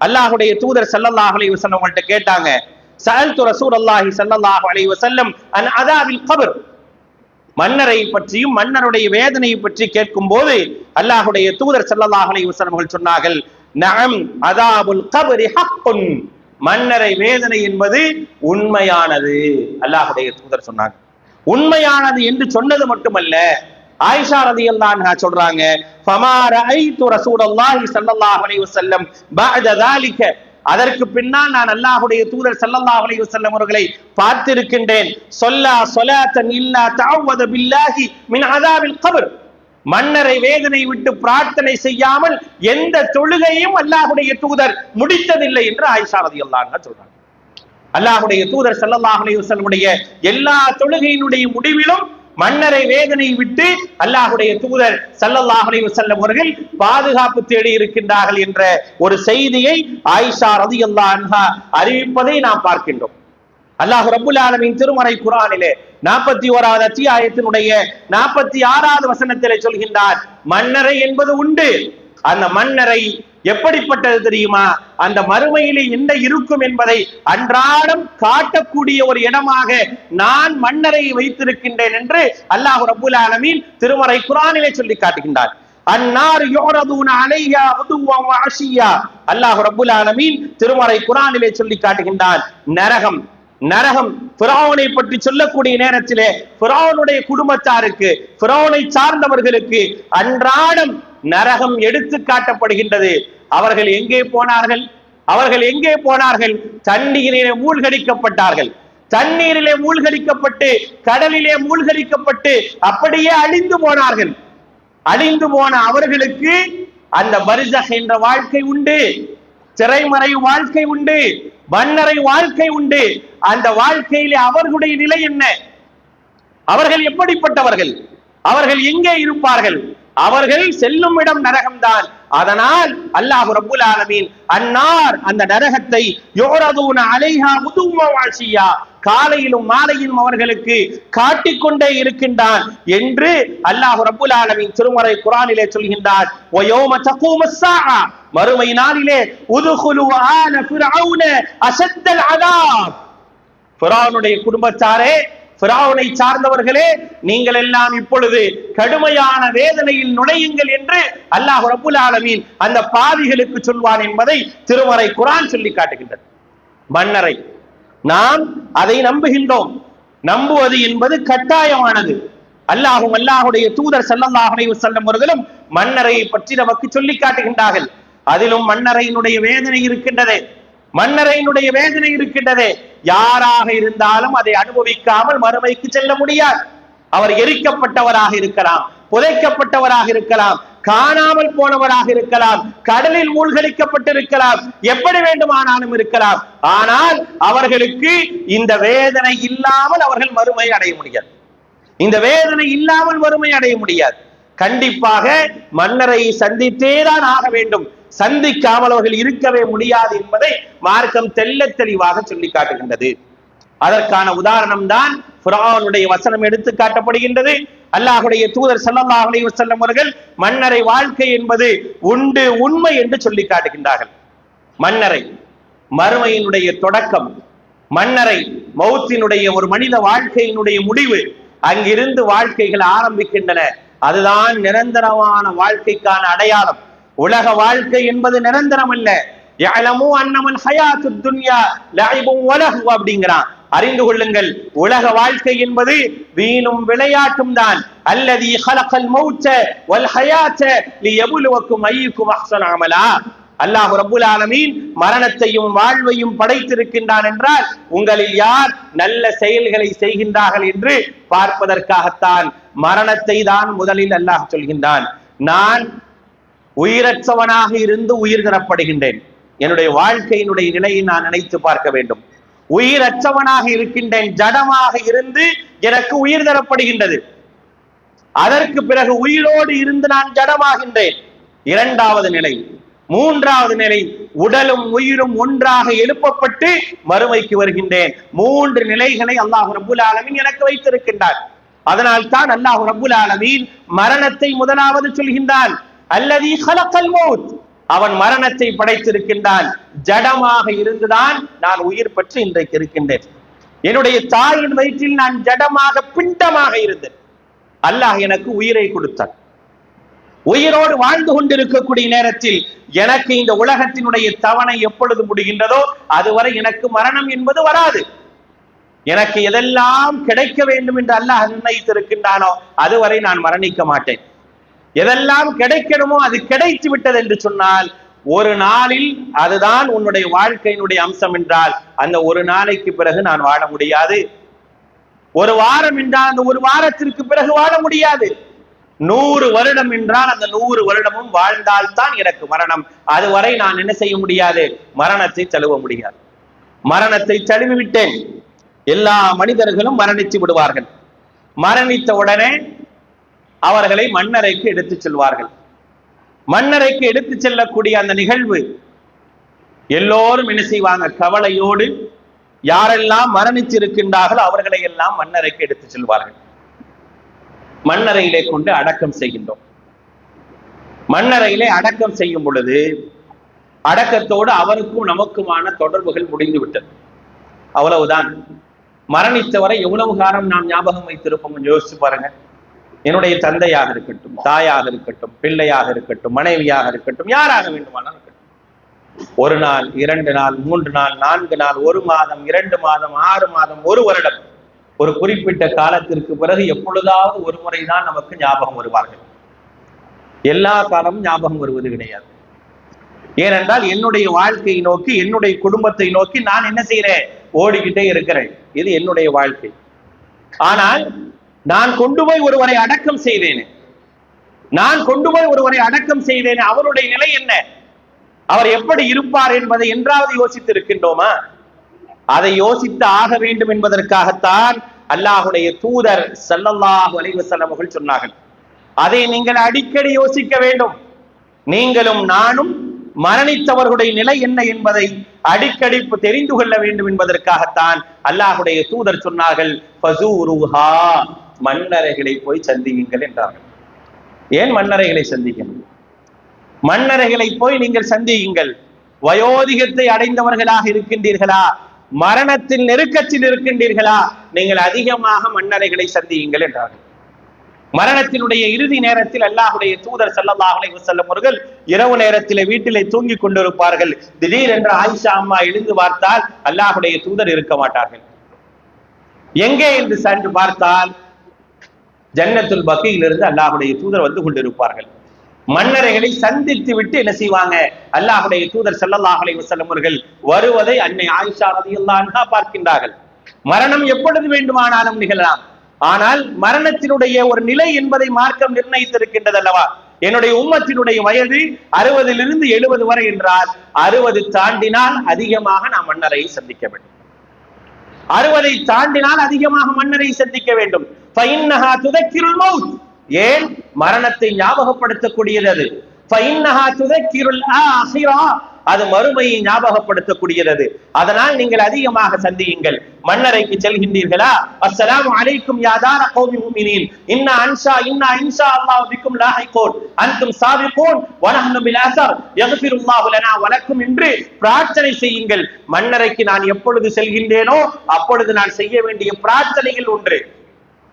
அல்லாஹ்வுடைய தூதர் ஸல்லல்லாஹு அலைஹி வஸல்லம் அவங்கள்ட்ட கேட்டாங்க, சஅல்து ரசூலல்லாஹி ஸல்லல்லாஹு அலைஹி வஸல்லம் அன் அதாபில் கப்ர், மன்னரை பற்றியும் மன்னருடைய வேதனையை பற்றி கேட்கும் போது அல்லாஹ்வுடைய தூதர் ஸல்லல்லாஹு அலைஹி வஸல்லம் அவர்கள் சொன்னார்கள், நஅம் அதாபுல் கப்ரி ஹக்குன், மன்னரை வேதனை என்பது உண்மையானது. அல்லாஹ்வுடைய தூதர் சொன்னாங்க. உண்மையானது என்று சொன்னது மட்டுமல்ல, ஆயிஷா ரலியல்லாஹு அன்ஹா சொல்றாங்க, ஃபமா ரஅய்து ரசூலல்லாஹி ஸல்லல்லாஹு அலைஹி வஸல்லம் பஅத ذلك, அதற்கு பின்னால் நான் அல்லாஹ்வுடைய தூதர் ஸல்லல்லாஹு அலைஹி வஸல்லம் அவர்களை பார்த்திருக்கின்றேன், ஸல்லா ஸலாத்தன் இல்லா தஅவத பில்லாஹி மின் அஸாபில் கப்ர், மன்னரை வேதனை விட்டு பிரார்த்தனை செய்யாமல் எந்த தொழுகையும் அல்லாஹ்வுடைய தூதர் முடித்ததில்லை என்று ஆயிஷா ரலியல்லாஹு அன்ஹா சொல்றாங்க. அல்லாஹ்வுடைய தூதர் ஸல்லல்லாஹு அலைஹி வஸல்லம் உடைய எல்லா தொழுகையினுடைய முடிவிலும் மன்னரை வேதனை விட்டு அல்லாஹ்வுடைய தூதர் ஸல்லல்லாஹு அலைஹி வஸல்லம் அவர்கள் பாதுகாப்பு தேடி இருக்கின்றார்கள் என்ற ஒரு செய்தியை ஆயிஷா ரலியல்லாஹு அன்ஹா அறிவிப்பதை நாம் பார்க்கின்றோம். அல்லாஹ் ரப்புல் ஆலமீன் திருமறை குர்ஆனிலே 41வது அத்தியாயத்தினுடைய 46வது வசனத்திலே சொல்கின்றார், மன்னரை என்பது உண்டு. அந்த மன்னரை எப்படிப்பட்டது தெரியுமா? அந்த மறுமையிலே என்ன இருக்கும் என்பதை அன்றாடம் காட்டக்கூடிய ஒரு இடமாக நான் மன்னரை வைத்திருக்கின்றேன் என்று அல்லாஹ் ரப்புல் ஆலமீன் திருமறை குர்ஆனிலே சொல்லி காட்டுகின்றார். அன்னார் யுரதுன அலைஹா உதுவன் வ அஷியா, அல்லாஹ் ரப்புல் ஆலமீன் திருமறை குர்ஆனிலே சொல்லி காட்டுகின்றார், நரகம் நரகம் ஃபிரௌனை பற்றி சொல்லக்கூடிய நேரத்திலே ஃபிரௌனுடைய குடும்பத்தாருக்கு, ஃபிரௌனை சார்ந்தவர்களுக்கு அன்றாடம் நரகம் எடுத்து காட்டப்படுகின்றது. அவர்கள் எங்கே போனார்கள்? அவர்கள் எங்கே போனார்கள்? தண்ணீரிலே மூழ்கடிக்கப்பட்டார்கள். தண்ணீரிலே மூழ்கடிக்கப்பட்டு கடலிலே மூழ்கடிக்கப்பட்டு அப்படியே அழிந்து போனார்கள். அழிந்து போன அவர்களுக்கு அந்த பர்ஸக் என்ற வாழ்க்கை உண்டு, திரைமறை வாழ்க்கை உண்டு, மன்னரை வாழ்க்கை உண்டு. அந்த வாழ்க்கையிலே அவர்களுடைய நிலை என்ன? அவர்கள் எப்படிப்பட்டவர்கள்? அவர்கள் எங்கே இருப்பார்கள்? அவர்கள் செல்லும் இடம் நரகம்தான். அதனால் அல்லாஹ் ரப்புல் ஆலமீன் அன்னார், அந்த நரகத்தை யுரதுன அலைஹா உதுவன் வ அஷியா, காலையிலும் மாலையிலும் அவர்களுக்கு காட்டிக்கொண்டே இருக்கின்றான் என்று அல்லாஹ் ரப்புல் ஆலமீன் திருமறை குர்ஆனிலே சொல்கின்றார். வ யௌம தகூமஸ் ஸாஅ, மறுமை நாளிலே உதுகுலு ஆல ஃபிரௌன அஷத்தல் அஸாப், ஃபிரௌனுடைய குடும்பத்தாரே, ஃபிரௌனை சார்ந்தவர்களே, நீங்கள் எல்லாம் இப்பொழுது கடுமையான வேதனையில் நுழையுங்கள் என்று அல்லாஹ் ரப்புல் ஆலமீன் அந்த பாவிகளுக்கு சொல்வான் என்பதை திருமறை குர்ஆன் சொல்லி காட்டுகின்றது. மன்னரை நாம் அதை நம்புகின்றோம். நம்புவது என்பது கட்டாயமானது. அல்லாஹ்வும் அல்லாஹ்வுடைய தூதர் ஸல்லல்லாஹு அலைஹி வஸல்லம் அவர்களும் மன்னரை பற்றி நமக்கு சொல்லி காட்டுகின்றார்கள். அதிலும் மன்னரையினுடைய வேதனை இருக்கின்றது. மன்னரையினுடைய வேதனை இருக்கின்றது. யாராக இருந்தாலும் அதை அனுபவிக்காமல் மறுமைக்கு செல்ல முடியாது. அவர் எரிக்கப்பட்டவராக இருக்கலாம், புதைக்கப்பட்டவராக இருக்கலாம், காணாமல் போனவராக இருக்கலாம், கடலில் மூழ்கடிக்கப்பட்டிருக்கலாம், எப்படி வேண்டுமானாலும் இருக்கலாம். ஆனால் அவர்களுக்கு இந்த வேதனை இல்லாமல் அவர்கள் மறுமை அடைய முடியாது. இந்த வேதனை இல்லாமல் மறுமை அடைய முடியாது. கண்டிப்பாக மன்னரை சந்தித்தேதான் ஆக வேண்டும். சந்திக்காமல் அவர்கள் இருக்கவே முடியாது என்பதை மார்க்கம் தெள்ள தெளிவாக சொல்லி காட்டுகின்றது. அதற்கான உதாரணம் தான் ஃபிரௌனுடைய வசனம் எடுத்து காட்டப்படுகின்றது. அல்லாஹ்வுடைய தூதர் ஸல்லல்லாஹு அலைஹி வஸல்லம் அவர்கள் மன்னரை வாழ்க்கை என்பது உண்டு, உண்மை என்று சொல்லி காட்டுகின்றார்கள். மன்னரை மறுமையினுடைய தொடக்கம், மன்னரை மௌத்தினுடைய ஒரு மனித வாழ்க்கையினுடைய முடிவு, அங்கிருந்து வாழ்க்கைகள் ஆரம்பிக்கின்றன. அதுதான் நிரந்தரமான வாழ்க்கைக்கான அடையாளம். உலக வாழ்க்கை என்பது நிரந்தரம் அல்ல. யஅலமு அன்னமல் ஹயாத்துத் துன்யா லஇபுன் வ லஹ்வு அப்படிங்கறான். அறிந்து கொள்ளுங்கள், உலக வாழ்க்கை என்பது வீணும் விளையாட்டும் தான். அல்லதி ஹலகல் மௌத்த வல் ஹயாத்த லியப்லுவக்கும் அய்யுக்கும் அஹ்ஸனு அமலா. அல்லாஹ் ரப்புல் ஆலமீன் மரணத்தையும் வாழ்வையும் படைத்திருக்கின்றான் என்றால் உங்களில் யார் நல்ல செயல்களை செய்கின்றார்கள் என்று பார்ப்பதற்காகத்தான் மரணத்தை தான் முதலில் அல்லாஹ் சொல்கின்றான். நான் உயிரற்றவனாக இருந்து உயிர் தரப்படுகின்றேன். என்னுடைய வாழ்க்கையினுடைய நிலையை நான் நினைத்து பார்க்க வேண்டும். உயிரற்றவனாக இருக்கின்றேன், ஜடமாக இருந்து எனக்கு உயிர் தரப்படுகின்றது. அதற்கு பிறகு உயிரோடு இருந்து நான் ஜடமாகின்றேன். இரண்டாவது நிலை. மூன்றாவது நிலை, உடலும் உயிரும் ஒன்றாக எழுப்பப்பட்டு மறுமைக்கு வருகின்றேன். மூன்று நிலைகளை அல்லாஹ் ரப்புல் ஆலமீன் எனக்கு வைத்திருக்கின்றார். அதனால் தான் அல்லாஹ் ரப்புல் ஆலமீன் மரணத்தை முதலாவது சொல்கின்றான். அல்லதி ஹலகல் மௌத், அவன் மரணத்தை படைத்திருக்கின்றான். ஜடமாக இருந்துதான் நான் உயிர் பெற்று இன்றைக்கு இருக்கின்றேன். என்னுடைய தாயின் வயிற்றில் நான் ஜடமாக பிண்டமாக இருந்தேன். அல்லாஹ் எனக்கு உயிரை கொடுத்தான். உயிரோடு வாழ்ந்து கொண்டிருக்கக்கூடிய நேரத்தில் எனக்கு இந்த உலகத்தினுடைய தவணை எப்பொழுது முடிகின்றதோ அதுவரை எனக்கு மரணம் என்பது வராது. எனக்கு எதெல்லாம் கிடைக்க வேண்டும் என்று அல்லாஹ் நிர்ணயித்திருக்கின்றானோ அதுவரை நான் மரணிக்க மாட்டேன். எதெல்லாம் கிடைக்கணுமோ அது கிடைத்து விட்டது என்று சொன்னால் ஒரு நாளில் அதுதான் உன்னுடைய வாழ்க்கையினுடைய அம்சம் என்றால் அந்த ஒரு நாளைக்கு பிறகு நான் வாழ முடியாது. ஒரு வாரம் என்றால் அந்த ஒரு வாரத்திற்கு பிறகு வாழ முடியாது. 100 வருடம் என்றால் அந்த 100 வருடமும் வாழ்ந்தால்தான் எனக்கு மரணம். அதுவரை நான் என்ன செய்ய முடியாது? மரணத்தை தழுவ முடியாது. மரணத்தை தழுவி விட்டேன். எல்லா மனிதர்களும் மரணித்து விடுவார்கள். மரணித்த உடனே அவர்களை மண்ணறைக்கு எடுத்துச் செல்வார்கள். மண்ணறைக்கு எடுத்துச் செல்லக்கூடிய அந்த நிகழ்வு எல்லோரும் என்ன செய்வாங்க? கவலையோடு யாரெல்லாம் மரணித்திருக்கின்றார்களோ அவர்களை எல்லாம் மண்ணறைக்கு எடுத்துச் செல்வார்கள். மண்ணறையிலே கொண்டு அடக்கம் செய்கின்றோம். மண்ணறையிலே அடக்கம் செய்யும் பொழுது அடக்கத்தோடு அவருக்கும் நமக்குமான தொடர்புகள் முடிந்து விட்டது. அவ்வளவுதான். மரணித்தவரை எவ்வளவு காலம் நாம் ஞாபகம் வைத்திருப்போம் யோசிச்சு பாருங்க. என்னுடைய தந்தையாக இருக்கட்டும், தாயாக இருக்கட்டும், பிள்ளையாக இருக்கட்டும், மனைவியாக இருக்கட்டும், யாராக வேண்டுமானாலும் இருக்கட்டும், 1 நாள், 2 நாள், 3 நாள், 4 நாள், 1 மாதம், 2 மாதம், 6 மாதம், 1 வருடம், ஒரு குறிப்பிட்ட காலத்திற்கு பிறகு எப்பொழுதாவது ஒரு முறைதான் நமக்கு ஞாபகம் வருவார்கள். எல்லா காலமும் ஞாபகம் வருவது கிடையாது. ஏனென்றால் என்னுடைய வாழ்க்கையை நோக்கி, என்னுடைய குடும்பத்தை நோக்கி நான் என்ன செய்யறேன்? ஓடிக்கிட்டே இருக்கிறேன். இது என்னுடைய வாழ்க்கை. ஆனால் நான் கொண்டு போய் ஒருவரை அடக்கம் செய்தேனே, அவருடைய நிலை என்ன? அவர் எப்படி இருப்பார் என்பதை என்றாவது யோசித்து இருக்கின்றோமா? அதை யோசித்து ஆக வேண்டும் என்பதற்காகத்தான் அல்லாஹுடைய தூதர் ஸல்லல்லாஹு அலைஹி வஸல்லம் அவர்கள் சொன்னார்கள். அதை நீங்கள் அடிக்கடி யோசிக்க வேண்டும். நீங்களும் நானும் மரணித்தவர்களுடைய நிலை என்ன என்பதை அடிக்கடி தெரிந்து கொள்ள வேண்டும் என்பதற்காகத்தான் அல்லாஹுடைய தூதர் சொன்னார்கள், ஃபஸூருஹா, மண்ணறைகளை போய் சந்தியுங்கள் என்றார்கள். ஏன் மண்ணறைகளை சந்திக்கணும்? மண்ணறைகளை போய் நீங்கள் சந்தியுங்கள். வயோதிகத்தை அடைந்தவர்களாக இருக்கின்றீர்களா, மரணத்தின் நெருக்கத்தில் இருக்கின்றீர்களா, நீங்கள் அதிகமாக மண்ணறைகளை சந்தியுங்கள் என்றார்கள். மரணத்தினுடைய இறுதி நேரத்தில் அல்லாஹுடைய தூதர் ஸல்லல்லாஹு அலைஹி வஸல்லம் அவர்கள் இரவு நேரத்திலே வீட்டிலே தூங்கிக் கொண்டிருப்பார்கள். திடீரென்று ஆயிஷா அம்மா எழுந்து பார்த்தால் அல்லாஹுடைய தூதர் இருக்க மாட்டார்கள். எங்கே என்று சென்று பார்த்தால் ஜன்னத்துல் பக்கீயிலிருந்து அல்லாஹுடைய தூதர் வந்து கொண்டிருப்பார்கள். மன்னரைகளை சந்தித்து விட்டு என்ன செய்வாங்க? அல்லாஹுடைய தூதர் ஸல்லல்லாஹு அலைஹி வஸல்லம் அவர்கள் வருவதை அன்னை ஆயிஷா ரலியல்லாஹு அன்ஹா பார்க்கின்றார்கள். மரணம் எப்பொழுது வேண்டுமானாலும் நிகழலாம். ஆனால் மரணத்தினுடைய ஒரு நிலை என்பதை மார்க்கம் நிர்ணயித்திருக்கின்றது அல்லவா? என்னுடைய உம்மத்தினுடைய வயது 60 to 70 வரை என்றால் 60 தாண்டினால் அதிகமாக நாம் மன்னரை சந்திக்க வேண்டும். 60 தாண்டினால் அதிகமாக மன்னரை சந்திக்க வேண்டும். ஃபஇன்னஹா துதக்கிருல் மௌத், ஏன்? மரணத்தை ஞாபகப்படுத்தக்கூடியது அது. ஃபஇன்னஹா துதக்கிருல் ஆஹிரா, அது மறுமையை ஞாபகப்படுத்தக்கூடியது. அதனால் நீங்கள் அதிகமாக சந்தியுங்கள். மன்னரைக்கு செல்கின்றீர்களா? அஸ்ஸலாமு அலைக்கும் யா தார கௌமி முஃமினீன், இன்னா இன்ஷா அல்லாஹ் பிக்கும் லாஹிகூன் அன்தும் சாபிகூன் வ நஹ்னு பில் அஸர் யக்ஃபிருல்லாஹு லனா வ லக்கும் என்று பிரார்த்தனை செய்யுங்கள். மன்னரைக்கு நான் எப்பொழுது செல்கின்றேனோ அப்பொழுது நான் செய்ய வேண்டிய பிரார்த்தனைகள் ஒன்று.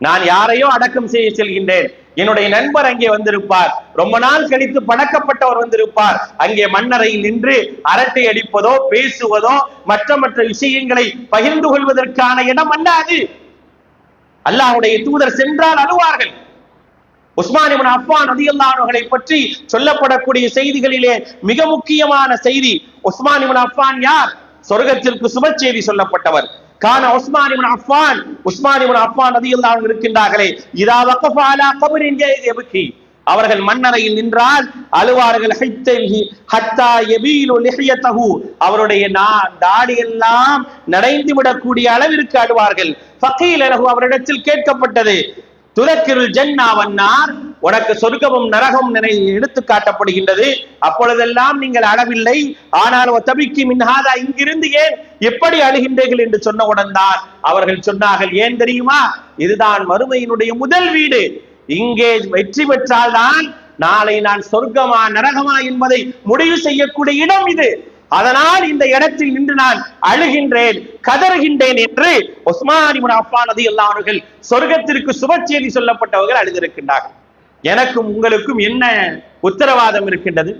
நான் யாரையோ அடக்கம் செய்ய செல்கின்றேன், என்னுடைய நண்பர் அங்கே வந்திருப்பார், ரொம்ப நாள் கழித்து பழக்கப்பட்டவர் வந்திருப்பார். அங்கே மன்னரையில் நின்று அரட்டை அடிப்பதோ பேசுவதோ மற்ற விஷயங்களை பகிர்ந்து கொள்வதற்கான இடம் அல்ல அது. அல்லாஹ்வுடைய தூதர் சென்றால் அழுவார்கள். உஸ்மான் இப்னு அஃபான் ரலியல்லாஹு அன்ஹுவை பற்றி சொல்லப்படக்கூடிய செய்திகளிலே மிக முக்கியமான செய்தி, உஸ்மான் இப்னு அஃபான் யார்? சொர்க்கத்திற்கு சுப செய்தி சொல்லப்பட்டவர். கான உஸ்மான் இப்னு அஃபான் ரலியல்லாஹு அன்ஹு இருக்கின்றார்களே, இதா வகஃப அலா கப்ரின் யப்கி, அவர்கள் மன்னரையில் நின்றால் அழுவார்கள். ஹத்தா யபீலு லிஹ்யதஹு, அவருடைய தாடி எல்லாம் நனைந்து விடக்கூடிய அளவிற்கு அழுவார்கள். ஃபகீல லஹு, அவரிடத்தில் கேட்கப்பட்டது, துதக்கிருல் ஜன்னா வன்னார், உனக்கு சொர்க்கமும் நரகம் எடுத்து காட்டப்படுகின்றது, அப்பொழுதெல்லாம் நீங்கள் அழவில்லை, ஆனால் தபிக்கி மின்ஹாதா, இங்கிருந்து ஏன் எப்படி அழுகின்றீர்கள் என்று சொன்னவுடன் தான் அவர்கள் சொன்னார்கள், ஏன் தெரியுமா? இதுதான் மறுமையினுடைய முதல் வீடு, இங்கே வெற்றி பெற்றால்தான் நாளை நான் சொர்க்கமா நரகமா என்பதை முடிவு செய்யக்கூடிய இடம் இது. அதனால் இந்த இடத்தில் நின்று நான் அழுகின்றேன், கதறுகின்றேன் என்று உஸ்மான் இப்னு அஃபான் ரலியல்லாஹு அன்ஹு அவர்கள் சொர்க்கத்திற்கு சுப செய்தி சொல்லப்பட்டவர்கள் அழுதிருக்கின்றார்கள். எனக்கும் உங்களுக்கும் என்ன உத்தரவாதம் இருக்கின்றது?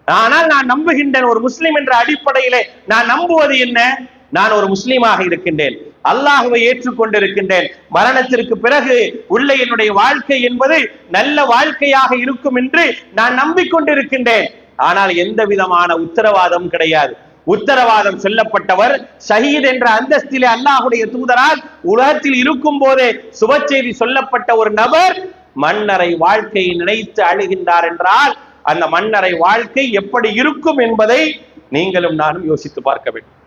ஆனால் நான் நம்புகின்றேன், ஒரு முஸ்லிம் என்ற அடிப்படையிலே நான் நம்புவது என்ன? நான் ஒரு முஸ்லீமாக இருக்கின்றேன், அல்லாஹ்வை ஏற்றுக்கொண்டிருக்கின்றேன், மரணத்திற்கு பிறகு உள்ள என்னுடைய வாழ்க்கை என்பது நல்ல வாழ்க்கையாக இருக்கும் என்று நான் நம்பிக்கொண்டிருக்கின்றேன். ஆனால் எந்த விதமான உத்தரவாதம் கிடையாது. உத்தரவாதம் சொல்லப்பட்டவர் ஷஹீத் என்ற அந்தஸ்திலே அல்லாஹ்வுடைய தூதரால் உலகத்தில் இருக்கும் போதே சுப செய்தி சொல்லப்பட்ட ஒரு நபர் மன்னரை வாழ்க்கையை நினைத்து அழுகின்றார் என்றால் அந்த மன்னரை வாழ்க்கை எப்படி இருக்கும் என்பதை நீங்களும் நானும் யோசித்து பார்க்க வேண்டும்.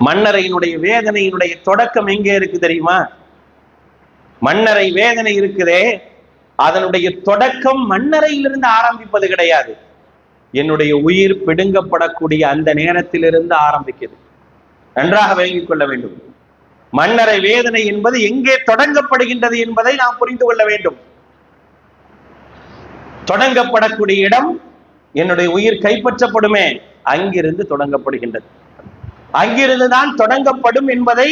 மன்னரையினுடைய வேதனையினுடைய தொடக்கம் எங்கே இருக்கு தெரியுமா? மன்னரை வேதனை இருக்குதே, அதனுடைய தொடக்கம் மன்னரையிலிருந்து ஆரம்பிப்பது கிடையாது, என்னுடைய உயிர் பிடுங்கப்படக்கூடிய அந்த நேரத்திலிருந்து ஆரம்பிக்கிறது. நன்றாக விளங்கிக் கொள்ள வேண்டும். மன்னரை வேதனை என்பது எங்கே தொடங்கப்படுகின்றது என்பதை நாம் புரிந்து கொள்ள வேண்டும். தொடங்கப்படக்கூடிய இடம், என்னுடைய உயிர் கைப்பற்றப்படுமே, அங்கிருந்து தொடங்கப்படுகின்றது. அங்கிருந்துதான் தொடங்கப்படும் என்பதை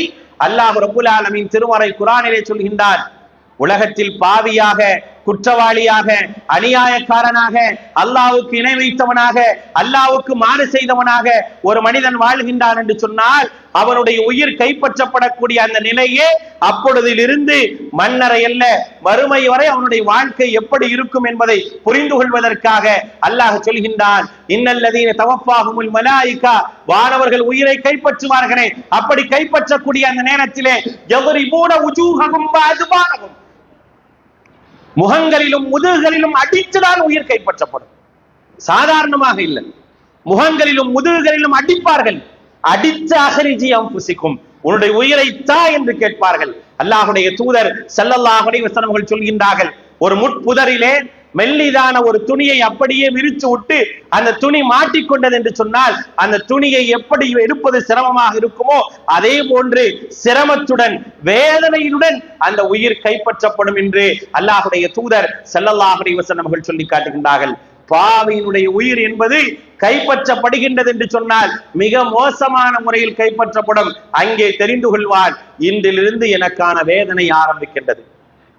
அல்லாஹ் ரப்புல் ஆலமீன் திருமறை குர்ஆனிலே சொல்கின்றார். உலகத்தில் பாவியாக, குற்றவாளியாக, அநியாயக்காரனாக, அல்லாஹ்வுக்கு இணை வைத்தவனாக, அல்லாஹ்வுக்கு மாறு செய்தவனாக ஒரு மனிதன் வாழ்கின்றான் என்று சொன்னால் அவனுடைய உயிர் கைப்பற்றப்படக்கூடிய அந்த நிலையே அப்பொழுதிலிருந்து மன்னரை அல்ல மறுமை வரை அவனுடைய வாழ்க்கை எப்படி இருக்கும் என்பதை புரிந்து கொள்வதற்காக அல்லாஹ் சொல்கின்றான், இன்னல்லதீன தவஃபாஹுமுல் மலாயிகா, வானவர்கள் உயிரை கைப்பற்றுவார்களே, அப்படி கைப்பற்றக்கூடிய அந்த நேரத்திலே யضربون وجوههم وأدبارهم, முகங்களிலும் முதுகுகளிலும் அடித்துதான் உயிர் கைப்பற்றப்படும். சாதாரணமாக இல்லை, முகங்களிலும் முதுகுகளிலும் அடிப்பார்கள். அடித்து அஹ்ரிஜி அன்ஃபுசிக்கும், உன்னுடைய உயிரை தா என்று கேட்பார்கள். அல்லாஹ்வுடைய தூதர் ஸல்லல்லாஹு அலைஹி வஸல்லம் அவர்கள் சொல்கின்றார்கள், ஒரு முட்புதரிலே மெல்லிதான ஒரு துணியை அப்படியே விரித்து விட்டு அந்த துணி மாட்டிக்கொண்டது என்று சொன்னால் அந்த துணியை எப்படி எடுப்பது சிரமமாக இருக்குமோ அதே போன்று சிரமத்துடன் வேதனையுடன் அந்த உயிர் கைப்பற்றப்படும் என்று அல்லாஹ்வுடைய தூதர் ஸல்லல்லாஹு அலைஹி வஸல்லம் அவர்கள் சொல்லி காட்டுகின்றார்கள். பாவியினுடைய உயிர் என்பது கைப்பற்றப்படுகின்றது என்று சொன்னால் மிக மோசமான முறையில் கைப்பற்றப்படும். அங்கே தெரிந்து கொள்வார், இன்றிலிருந்து எனக்கான வேதனை ஆரம்பிக்கின்றது,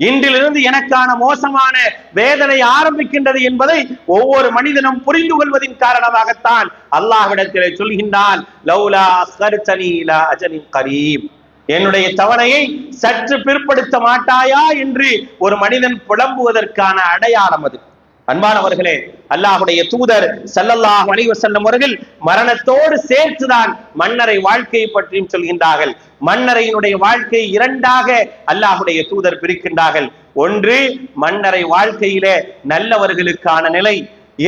இன்றிலிருந்து எனக்கான மோசமான வேதனை ஆரம்பிக்கின்றது என்பதை ஒவ்வொரு மனிதனும் புரிந்து கொள்வதின் காரணமாகத்தான் அல்லாஹ்விடத்திலே சொல்கின்றான், லௌலா அஸ்கர்தனி இலா அஜலின் கரீப், என்னுடைய தவணையை சற்று பிற்படுத்த மாட்டாயா என்று ஒரு மனிதன் புலம்புவதற்கான அடையாளம் அது. அன்பானவர்களே, அல்லாஹ்வுடைய தூதர் ஸல்லல்லாஹு அலைஹி வஸல்லம் அவர்கள் மரணத்தோடு சேர்த்துதான் மன்னரை வாழ்க்கையை பற்றியும் சொல்கின்றார்கள். மன்னரையினுடைய வாழ்க்கை இரண்டாக அல்லாஹ்வுடைய தூதர் பிரிக்கின்றார்கள். ஒன்று மன்னரை வாழ்க்கையிலே நல்லவர்களுக்கான நிலை,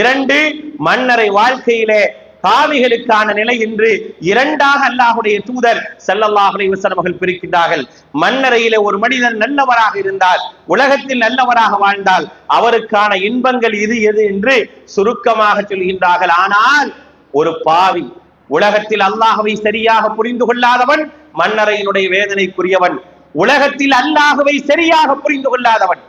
இரண்டு மன்னரை வாழ்க்கையிலே பாவிகளுக்கான நிலை என்று இரண்டாக அல்லாஹ்வுடைய தூதர் ஸல்லல்லாஹு அலைஹி வஸல்லம் அவர்கள் பிரிக்கின்றார்கள். மன்னரையிலே ஒரு மனிதன் நல்லவராக இருந்தால், உலகத்தில் நல்லவராக வாழ்ந்தால் அவருக்கான இன்பங்கள் இது எது என்று சுருக்கமாக சொல்கின்றார்கள். ஆனால் ஒரு பாவி, உலகத்தில் அல்லாஹ்வை சரியாக புரிந்து கொள்ளாதவன் மன்னரையினுடைய வேதனைக்குரியவன். உலகத்தில் அல்லாஹ்வை சரியாக புரிந்து கொள்ளாதவன்,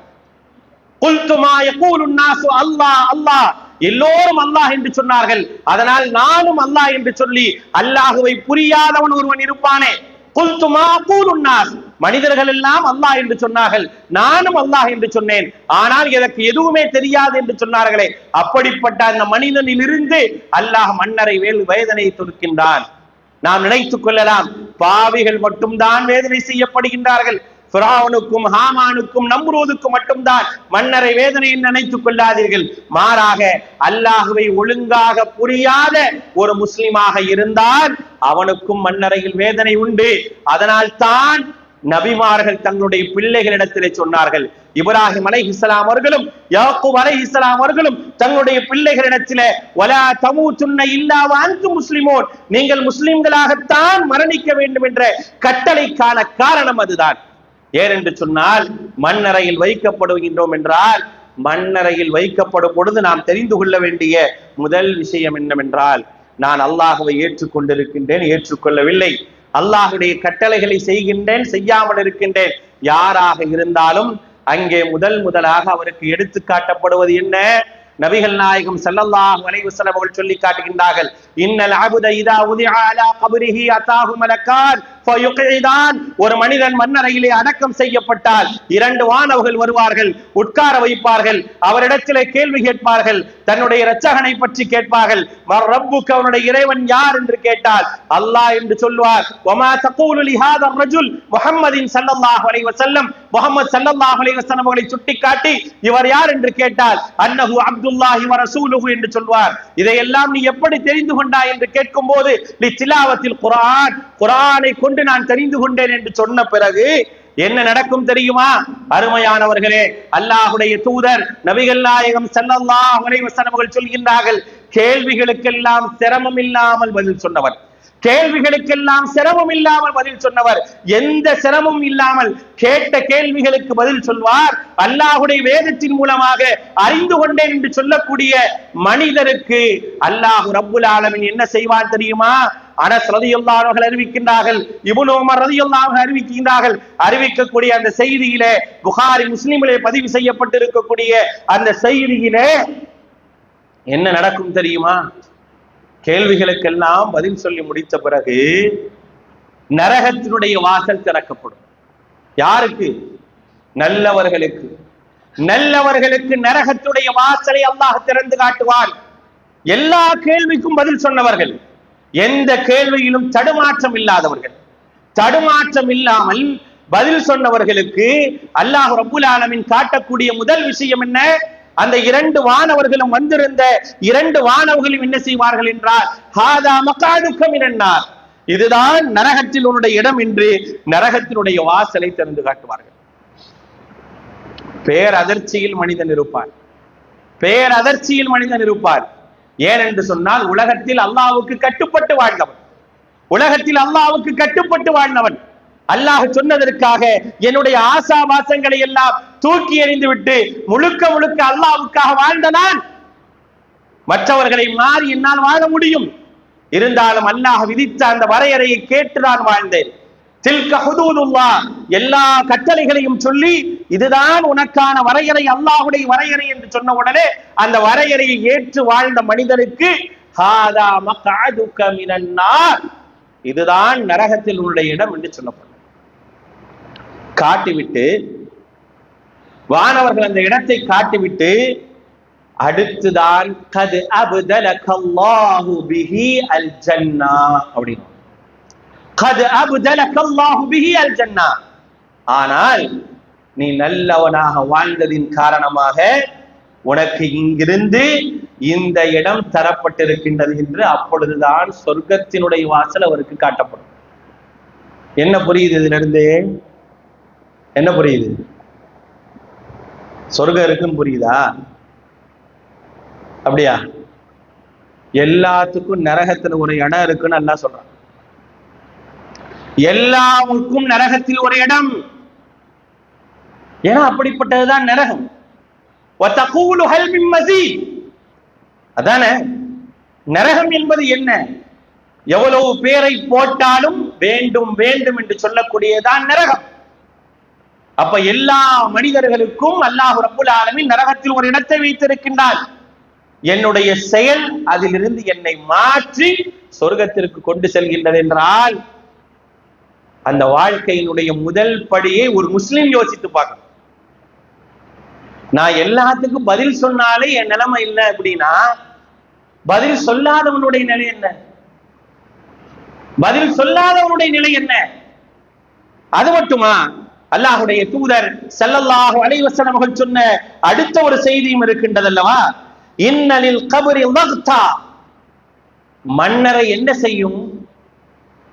குல்து மா யகூலுன் நாசு அல்லாஹ் அல்லாஹ், எல்லோரும் அல்லாஹ் என்று சொன்னார்கள், அதனால் நானும் அல்லாஹ் என்று சொல்லி அல்லாஹ்வை புரியாதவன் ஒருவன் இருப்பானே. குல்து மா யகூலுன் நாஸ், மனிதர்கள் எல்லாம் அல்லாஹ் என்று சொன்னார்கள், நானும் அல்லாஹ் என்று சொன்னேன், ஆனால் எனக்கு எதுவுமே தெரியாது என்று சொன்னார்களே. அப்படிப்பட்ட அந்த மனிதனில் இருந்து அல்லாஹ் மன்னரை வேதனை தொடுக்கின்றான். நாம் நினைத்துக் கொள்ளலாம், பாவிகள் மட்டும்தான் வேதனை செய்யப்படுகின்றார்கள், ஃபிரௌனுக்கும் ஹாமானுக்கும் நம்ரூதுக்கும் மட்டும்தான் மன்னரை வேதனை நினைத்துக் கொள்ளாதீர்கள். மாறாக அல்லாஹ்வை ஒழுங்காக புரியாத ஒரு முஸ்லிமாக இருந்தால் அவனுக்கும் மன்னரையில் வேதனை உண்டு. அதனால் தான் நபிமார்கள் தங்களுடைய பிள்ளைகளிடத்திலே சொன்னார்கள். இப்ராஹிம் அலைஹிஸ்ஸலாம் அவர்களும் யாக்கூப் அலைஹிஸ்ஸலாம் அவர்களும் தங்களுடைய பிள்ளைகளிடத்திலே வலா தமூதுன்ன இல்லா வ அன்தும் முஸ்லிமூன், நீங்கள் முஸ்லிம்களாகத்தான் மரணிக்க வேண்டும் என்ற கட்டளைக்கான காரணம் அதுதான். ஏனென்று சொன்னால் மண்ணறையில் வைக்கப்படுகின்றோம் என்றால், மண்ணறையில் வைக்கப்படும் பொழுது நாம் தெரிந்து கொள்ள வேண்டிய முதல் விஷயம் என்னவென்றால், நான் அல்லாஹ்வை ஏற்றுக்கொண்டிருக்கின்றேன், ஏற்றுக்கொள்ளவில்லை, அல்லாஹ்வுடைய கட்டளைகளை செய்கின்றேன், செய்யாமல் இருக்கின்றேன், யாராக இருந்தாலும் அங்கே முதலாக அவருக்கு எடுத்து காட்டப்படுவது என்ன? நபிகள் நாயகம் ஸல்லல்லாஹு அலைஹி வஸல்லம் அவர்கள் சொல்லி காட்டுகின்றார்கள், இன்னல் அபுத இதா உதிஅ அலா கப்ரிஹி அதாஹு மலக்கான் ஃபயுக்இதான். ஒரு மனிதன் மண்ணறையிலே அடக்கம் செய்யப்பட்டால் 2 வானவர்கள் வருவார்கள், உட்கார வைப்பார்கள், அவரிடத்திலே கேள்வி கேட்பார்கள், தன்னுடைய இரட்சகனை பற்றி கேட்பார்கள். மர் ரப்புக, அவனுடைய இறைவன் யார் என்று கேட்டால் அல்லாஹ் என்று சொல்வார். வமா தகூலு லிஹாதா ரஜுல் முஹம்மதின் ஸல்லல்லாஹு அலைஹி வஸல்லம், முஹம்மது ஸல்லல்லாஹு அலைஹி வஸல்லம் அவர்களை சுட்டிக்காட்டி இவர் யார் என்று கேட்டால் அன்னஹு அப்துல்லாஹி வ ரசூலுஹு என்று சொல்வார். இதையெல்லாம் நீ எப்படி தெரிந்து கொண்டாய் என்று கேட்கும் போது லி திலாவத்தில் குர்ஆன், குர்ஆனை கொண்டு நான் தெரிந்து கொண்டேன் என்று சொன்ன பிறகு என்ன நடக்கும் தெரியுமா? அருமையானவர்களே, அல்லாஹ்வுடைய தூதர் நபிகள் நாயகம் ஸல்லல்லாஹு அலைஹி வஸல்லம் அவர்கள் சொல்கின்றார்கள், கேள்விகளுக்கெல்லாம் சிரமம் இல்லாமல் பதில் சொன்னவர், கேள்விகளுக்கெல்லாம் சிரமம் இல்லாமல் பதில் சொன்னவர், எந்த சிரமமும் இல்லாமல் கேட்ட கேள்விகளுக்கு பதில் சொல்வார். அல்லாஹ்வுடைய வேதத்தின் மூலமாக அறிந்து கொண்டேன் என்று சொல்லக்கூடிய மனிதருக்கு அல்லாஹ் ரப்புல் ஆலமீன் என்ன செய்வான் தெரியுமா? அனஸ் ரலியல்லாஹு அன்ஹு அவர்கள் அறிவிக்கின்றார்கள், இப்னு உமர் ரலியல்லாஹு அன்ஹு அறிவிக்கின்றார்கள். அறிவிக்கக்கூடிய அந்த செய்தியிலே, புகாரி முஸ்லிமிலே பதிவு செய்யப்பட்டிருக்கக்கூடிய அந்த செய்தியிலே என்ன நடக்கும் தெரியுமா? கேள்விகளுக்கெல்லாம் பதில் சொல்லி முடித்த பிறகு நரகத்தினுடைய வாசல் திறக்கப்படும். யாருக்கு? நல்லவர்களுக்கு. நல்லவர்களுக்கு நரகத்துடைய வாசலை அல்லாஹ் திறந்து காட்டுவான். எல்லா கேள்விக்கும் பதில் சொன்னவர்கள், எந்த கேள்வியிலும் தடுமாற்றம் இல்லாதவர்கள், தடுமாற்றம் இல்லாமல் பதில் சொன்னவர்களுக்கு அல்லாஹ் ரப்புல் ஆலமீன் காட்டக்கூடிய முதல் விஷயம் என்ன? அந்த 2 வானவர்களும் வந்திருந்த 2 வானவர்களும் என்ன செய்வார்கள் என்றால், ஹாதா மகாதுக மினன்னார், இதுதான் நரகத்தில் உன்னுடைய இடம் என்று நரகத்தினுடைய வாசலை திறந்து காட்டுவார்கள். பேரதிர்ச்சியில் மனிதன் இருப்பார், பேரதிர்ச்சியில் மனிதன் இருப்பார். ஏனென்று சொன்னால் உலகத்தில் அல்லாஹ்வுக்கு கட்டுப்பட்டு வாழ்ந்தவன், உலகத்தில் அல்லாஹ்வுக்கு கட்டுப்பட்டு வாழ்ந்தவன். அல்லாஹ் சொன்னதற்காக என்னுடைய ஆசாபாசங்களை எல்லாம் தூக்கி எறிந்து விட்டு முழுக்க முழுக்க அல்லாஹ்வுக்காக வாழ்ந்த நான் மற்றவர்களை மாறி என்னால் வாழ முடியும். இருந்தாலும் அல்லாஹ் விதித்த அந்த வரையறையை கேட்டு நான் வாழ்ந்தேன். தில்க ஹுதூதுல்லாஹ், எல்லா கட்டளைகளையும் சொல்லி இதுதான் உனக்கான வரையறை, அல்லாஹ்வுடைய வரையறை என்று சொன்ன உடனே அந்த வரையறையை ஏற்று வாழ்ந்த மனிதனுக்கு ஹாதா மக்அதுக மினன்னார், இதுதான் நரகத்தில் உன்னுடைய இடம் என்று சொல்லப்படும். காட்டிவிட்டு வானவர்கள் அந்த இடத்தை காட்டிவிட்டு அடுத்துதான் கத் அப்தலகல்லாஹு பிஹி அல் ஜன்னா அப்படினா, கத் அப்தலகல்லாஹு பிஹி அல் ஜன்னா, ஆனால் நீ நல்லவனாக வாழ்ந்ததின் காரணமாக உனக்கு இங்கிருந்து இந்த இடம் தரப்பட்டிருக்கின்றது என்று அப்பொழுதுதான் சொர்க்கத்தினுடைய வாசல் அவருக்கு காட்டப்படும். என்ன புரியுது இதுல இருந்து? என்ன புரியுது? சொர்க்கம் இருக்குன்னு புரியுதா? அப்படியா? எல்லாத்துக்கும் நரகத்துல ஒரு இடம் இருக்குன்னு அல்லாஹ் சொல்றான். எல்லாவுக்கும் நரகத்தில் ஒரு இடம், ஏன்னா அப்படிப்பட்டதுதான் நரகம். வதகூலு ஹல் மின் மஸீத், அதானே நரகம் என்பது என்ன? எவ்வளவு பேரை போட்டாலும் வேண்டும் வேண்டும் என்று சொல்லக்கூடியதான் நரகம். அப்ப எல்லா மனிதர்களுக்கும் அல்லாஹ் ரப்புல் ஆலமீன் நரகத்தில் ஒரு இடத்தை வைத்திருக்கின்றான். என்னுடைய செயல் அதிலிருந்து என்னை மாற்றி சொர்க்கத்திற்கு கொண்டு செல்கின்றது என்றால் அந்த வாழ்க்கையினுடைய முதல் படியை ஒரு முஸ்லிம் யோசித்து பார்க்கணும். நான் எல்லாத்துக்கும் பதில் சொன்னாலே என் நிலைமை இல்லை அப்படின்னா, பதில் சொல்லாதவனுடைய நிலை என்ன? பதில் சொல்லாதவனுடைய நிலை என்ன? அது மட்டுமா? அல்லாஹ்வுடைய தூதர் ஸல்லல்லாஹு அலைஹி வஸல்லம் அவர்கள் சொன்ன அடுத்த ஒரு செய்தியும் இருக்கின்றது அல்லவா? இன்னலில் கப்ரி லக்தா, மன்னரை என்ன செய்யும்?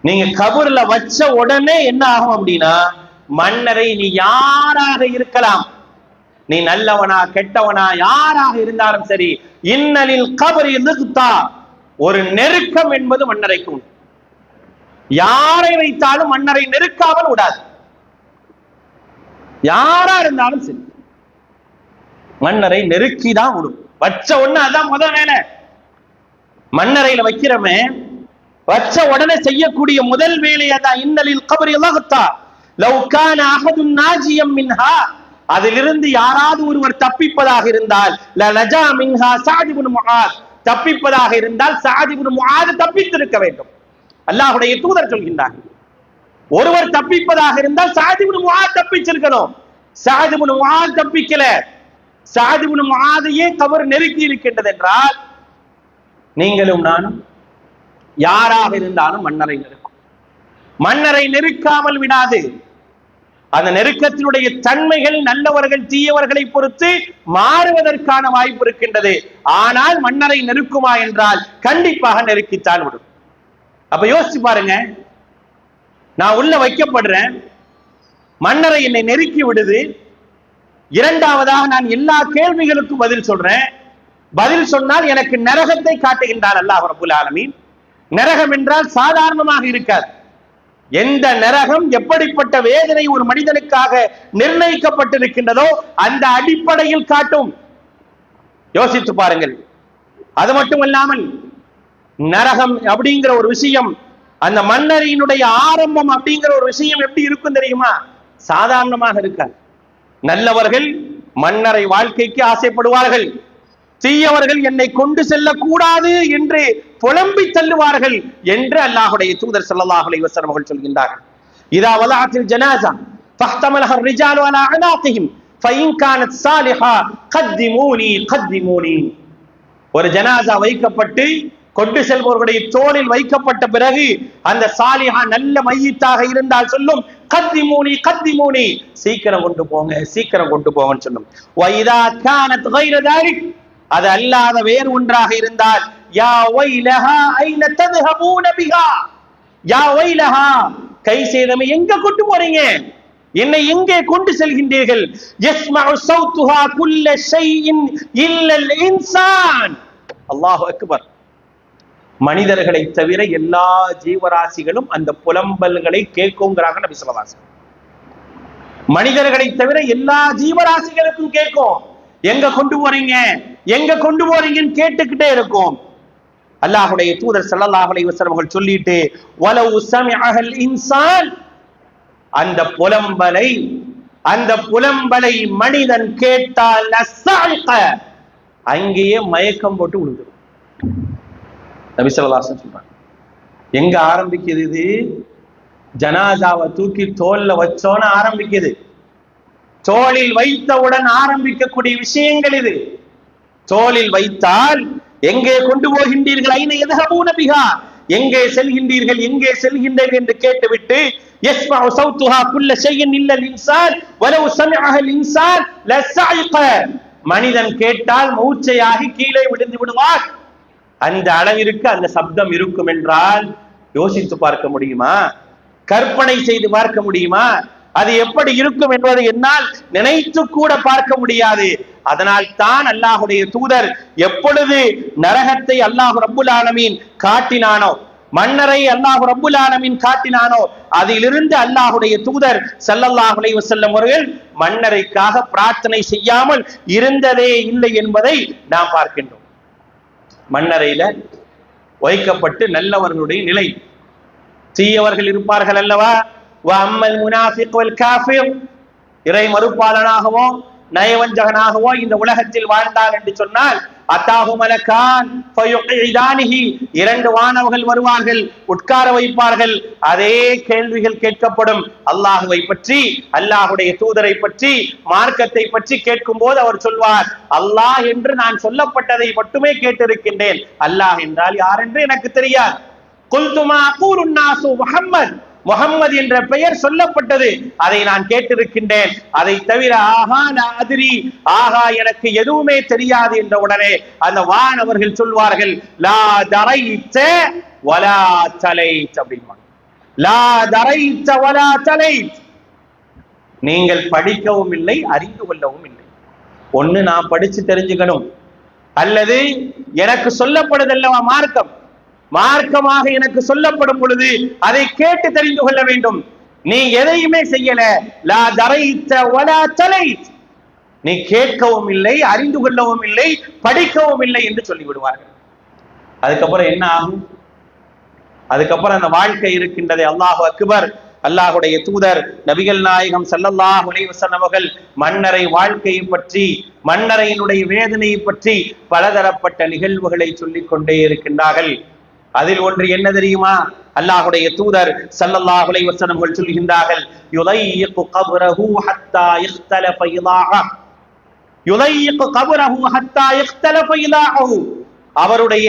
நீங்க கபர்ல வச்ச உடனே என்ன ஆகும் அப்படின்னா, மன்னரை நீ யாராக இருக்கலாம், நீ நல்லவனா கெட்டவனா யாராக இருந்தாலும் சரி, இன்னலில் கப்ரி லக்தா, ஒரு நெருக்கம் என்பது மன்னரைக்கு உண்டு. யாரை வைத்தாலும் மன்னரை நெருக்காமல் விடாது. யாரா இருந்தாலும் சரி மன்னரை நெருக்கிதான் விடும். வச்ச உடனே அதான் முதல் வேலை. மன்னரையில வைக்கிறமே வச்ச உடனே செய்யக்கூடிய முதல் வேலை அதான். இன்னலில் கப்ரி லக்தா லவ் கான அஹதுன் நாஜியம் மின்ஹா, அதிலிருந்து யாராவது ஒருவர் தப்பிப்பதாக இருந்தால் லனஜா மின்ஹா சஅத் இப்னு முஆத், தப்பிப்பதாக இருந்தால் சஅத் இப்னு முஆத் தப்பித்திருக்க வேண்டும். அல்லாஹ்வுடைய தூதர் சொல்கின்றார், ஒருவர் தப்பிப்பதாக இருந்தால் சஅத் இப்னு முஆத் தப்பிச்சிருக்கணும். சஅத் இப்னு முஆத் தப்பிக்கல. சஅத் இப்னு முஆதையே கபர் நெருக்கி இருக்கின்றது என்றால் நீங்களும் நானும் யாராக இருந்தாலும் மன்னரை நெருக்கும். மன்னரை நெருக்காமல் விடாது. அந்த நெருக்கத்தினுடைய தன்மைகள் நல்லவர்கள் தீயவர்களை பொறுத்து மாறுவதற்கான வாய்ப்பு இருக்கின்றது. ஆனால் மன்னரை நெருக்குமா என்றால் கண்டிப்பாக நெருக்கித்தான் விடும். அப்ப யோசிச்சு பாருங்க, நான் உள்ள வைக்கப்படுறேன், மன்னரை என்னை நெருக்கி விடுது. இரண்டாவதாக நான் எல்லா கேள்விகளுக்கும் பதில் சொல்றேன். பதில் சொன்னால் எனக்கு நரகத்தை காட்டுகின்றார் அல்லாஹ் ரப்பல் ஆலமீன். நரகம் என்றால் சாதாரணமாக இருக்காது. எந்த நரகம் எப்படிப்பட்ட வேதனை ஒரு மனிதனுக்காக நிர்ணயிக்கப்பட்டிருக்கின்றதோ அந்த அடிப்படையில் காட்டும். யோசித்து பாருங்கள். அது மட்டுமல்லாமல் நரகம் அப்படிங்கிற ஒரு விஷயம், அந்த மன்னரினுடைய ஆரம்பம் அப்படிங்கிற ஒரு விஷயம் எப்படி இருக்கும் தெரியுமா? சாதாரணமாக இருக்காது. நல்லவர்கள் மன்னரை வாழ்க்கைக்கு ஆசைப்படுவார்கள், தீயவர்கள் என்னை கொண்டு செல்லக்கூடாது என்று புலம்பி தள்ளுவார்கள் என்று அல்லாஹ்வுடைய தூதர் ஸல்லல்லாஹு அலைஹி வஸல்லம் அவர்கள் சொல்கின்றார்கள். இதா வலஅத்தில் ஜனாஸா ஃபஹ்தமலஹ الرجال على عناقهم فإن كانت صالحة قدموني قدموني. ஒரு ஜனாஸா வைக்கப்பட்டு கொண்டு செல்பவர்களுடைய தோளில் வைக்கப்பட்ட பிறகு அந்த சாலிஹா நல்ல மையத்தாக இருந்தால் சொல்லும் கத்திமூனி கத்திமூனி, சீக்கிரம் கொண்டு போங்க சீக்கிரம் கொண்டு போங்கன்னு சொல்லும். வைதா கானத் கைர தாலிக், அது அல்லாத வேறு ஒன்றாக இருந்தால் யா வைலஹா ஐன தذهبون பிஹா, யா வைலஹா, கை சேதமே எங்க கொண்டு போறீங்க, என்னை எங்கே கொண்டு செல்கின்றீர்கள்? யஸ்மஉ ஸௌத்துஹா குல்ல ஷைஇன் இல்லல் இன்சான். அல்லாஹு அக்பர். மனிதர்களை தவிர எல்லா ஜீவராசிகளும் அந்த புலம்பல்களை கேட்குங்கிறாங்க நபி ஸல்லல்லாஹு அலைஹி வஸல்லம். மனிதர்களை தவிர எல்லா ஜீவராசிகளுக்கும் கேட்கும். எங்க கொண்டு போறீங்க எங்க கொண்டு போறீங்கன்னு கேட்டுக்கிட்டே இருக்கும். அல்லாஹ்வுடைய தூதர் ஸல்லல்லாஹு அலைஹி வஸல்லம் அவர்கள் சொல்லிட்டு வலவு சமிஅல் இன்சான், அந்த புலம்பலை மனிதன் கேட்டால் லஸஅக, அங்கேயே மயக்கம் போட்டு விழுந்துடும். நபி ஸல்லல்லாஹு அலைஹி வஸல்லம் சொல்றாங்க. எங்க ஆரம்பிக்குது இது? ஜனாசாவை தூக்கி தோல்ல வச்சோன்னு ஆரம்பிக்குது. தோளில் வைத்தவுடன் ஆரம்பிக்கக்கூடிய விஷயங்கள் இது. தோளில் வைத்தால் எங்கே கொண்டு போகின்றீர்கள்? ஐன யذهبون பிஹா, எங்கே செல்கின்றீர்கள் எங்கே செல்கின்றீர்கள் என்று கேட்டுவிட்டு யஸ்மஉ ஸௌத்துஹா குல்ல ஷைஇன் இல்லல் இன்சான் வலவ் சமிஅல் இன்சான் லஸஅக, மனிதன் கேட்டால் மூச்சையாகி கீழே விழுந்து விடுவார். அந்த அளவிற்கு அந்த சப்தம் இருக்கும் என்றால் யோசித்து பார்க்க முடியுமா? கற்பனை செய்து பார்க்க முடியுமா? அது எப்படி இருக்கும் என்பதை என்னால் நினைத்து கூட பார்க்க முடியாது. அதனால் தான் அல்லாஹ்வுடைய தூதர் எப்பொழுது நரகத்தை அல்லாஹ் ரப்புல் ஆலமீன் காட்டினானோ, மன்னரை அல்லாஹ் ரப்புல் ஆலமீன் காட்டினானோ, அதிலிருந்து அல்லாஹ்வுடைய தூதர் ஸல்லல்லாஹு அலைஹி வஸல்லம் அவர்கள் மன்னரைக்காக பிரார்த்தனை செய்யாமல் இருந்ததே இல்லை என்பதை நாம் பார்க்கின்றோம். மன்னரையில வைக்கப்பட்டு நல்லவர்களுடைய நிலை, தீயவர்கள் இருப்பார்கள் அல்லவா? வஅம்மல் முனாஃபிக் வல் காஃபிர், இறை மறுப்பாளனாகவோ நயவஞ்சகனாகவோ இந்த உலகத்தில் வாழ்ந்தார் என்று சொன்னால் அத்தாஹு மலக்கான் ஃபயுகிதானிஹி, இரண்டு வானவர்கள் வருவார்கள், உட்கார வைப்பார்கள். அதே கேள்விகள் கேட்கப்படும். அல்லாஹுவை பற்றி, அல்லாஹுடைய தூதரை பற்றி, மார்க்கத்தை பற்றி கேட்கும் போது அவர் சொல்வார், அல்லாஹ் என்று நான் சொல்லப்பட்டதை மட்டுமே கேட்டிருக்கின்றேன், அல்லாஹ் என்றால் யார் என்று எனக்கு தெரியாது. குல்துமா அகூலுன் நாசு முஹம்மத், முஹம்மது என்ற பெயர் சொல்லப்பட்டது, அதை நான் கேட்டிருக்கின்றேன். அதை தவிர ஆஹா லா அத்ரி, ஆஹா எனக்கு எதுவுமே தெரியாது என்ற உடனே அந்த வானவர்கள் சொல்வார்கள், லா தரைத்த வலா தலைத் அப்படின்பாங்க. லா தரைத்த வலா தலைத், நீங்கள் படிக்கவும் இல்லை அறிந்து கொள்ளவும் இல்லை. ஒண்ணு நான் படிச்சு தெரிஞ்சுக்கணும், அல்லது எனக்கு சொல்லப்படுதல்லவா மார்க்கம், மார்க்கமாக எனக்கு சொல்லப்படும் பொழுது அதை கேட்டு தெரிந்து கொள்ள வேண்டும். நீ எதையுமே செய்யல, லா தரைத்த வலா தலைத், நீ கேட்கவும் இல்லை அறிந்து கொள்ளவும் இல்லை படிக்கவும் இல்லை என்று சொல்லிவிடுவார்கள். அதுக்கப்புறம் என்ன ஆகும்? அதுக்கப்புறம் அந்த வாழ்க்கை இருக்கின்றதை அல்லாஹு அக்பர். அல்லாஹுடைய தூதர் நபிகள் நாயகம் ஸல்லல்லாஹு அலைஹி வஸல்லம் அவர்கள் மன்னரை வாழ்க்கையை பற்றி, மன்னரையினுடைய வேதனையை பற்றி பலதரப்பட்ட நிகழ்வுகளை சொல்லிக் கொண்டே இருக்கின்றார்கள். அதில் ஒன்று என்ன தெரியுமா? அல்லாஹுடைய தூதர் ஸல்லல்லாஹு அலைஹி வஸல்லம் அவர்கள் சொல்கின்றார்கள், யுலையிகு கப்ரஹு ஹத்தா இக்தலஃப இலாஹு, யுலையிகு கப்ரஹு ஹத்தா இக்தலஃப இலாஹு. அவருடைய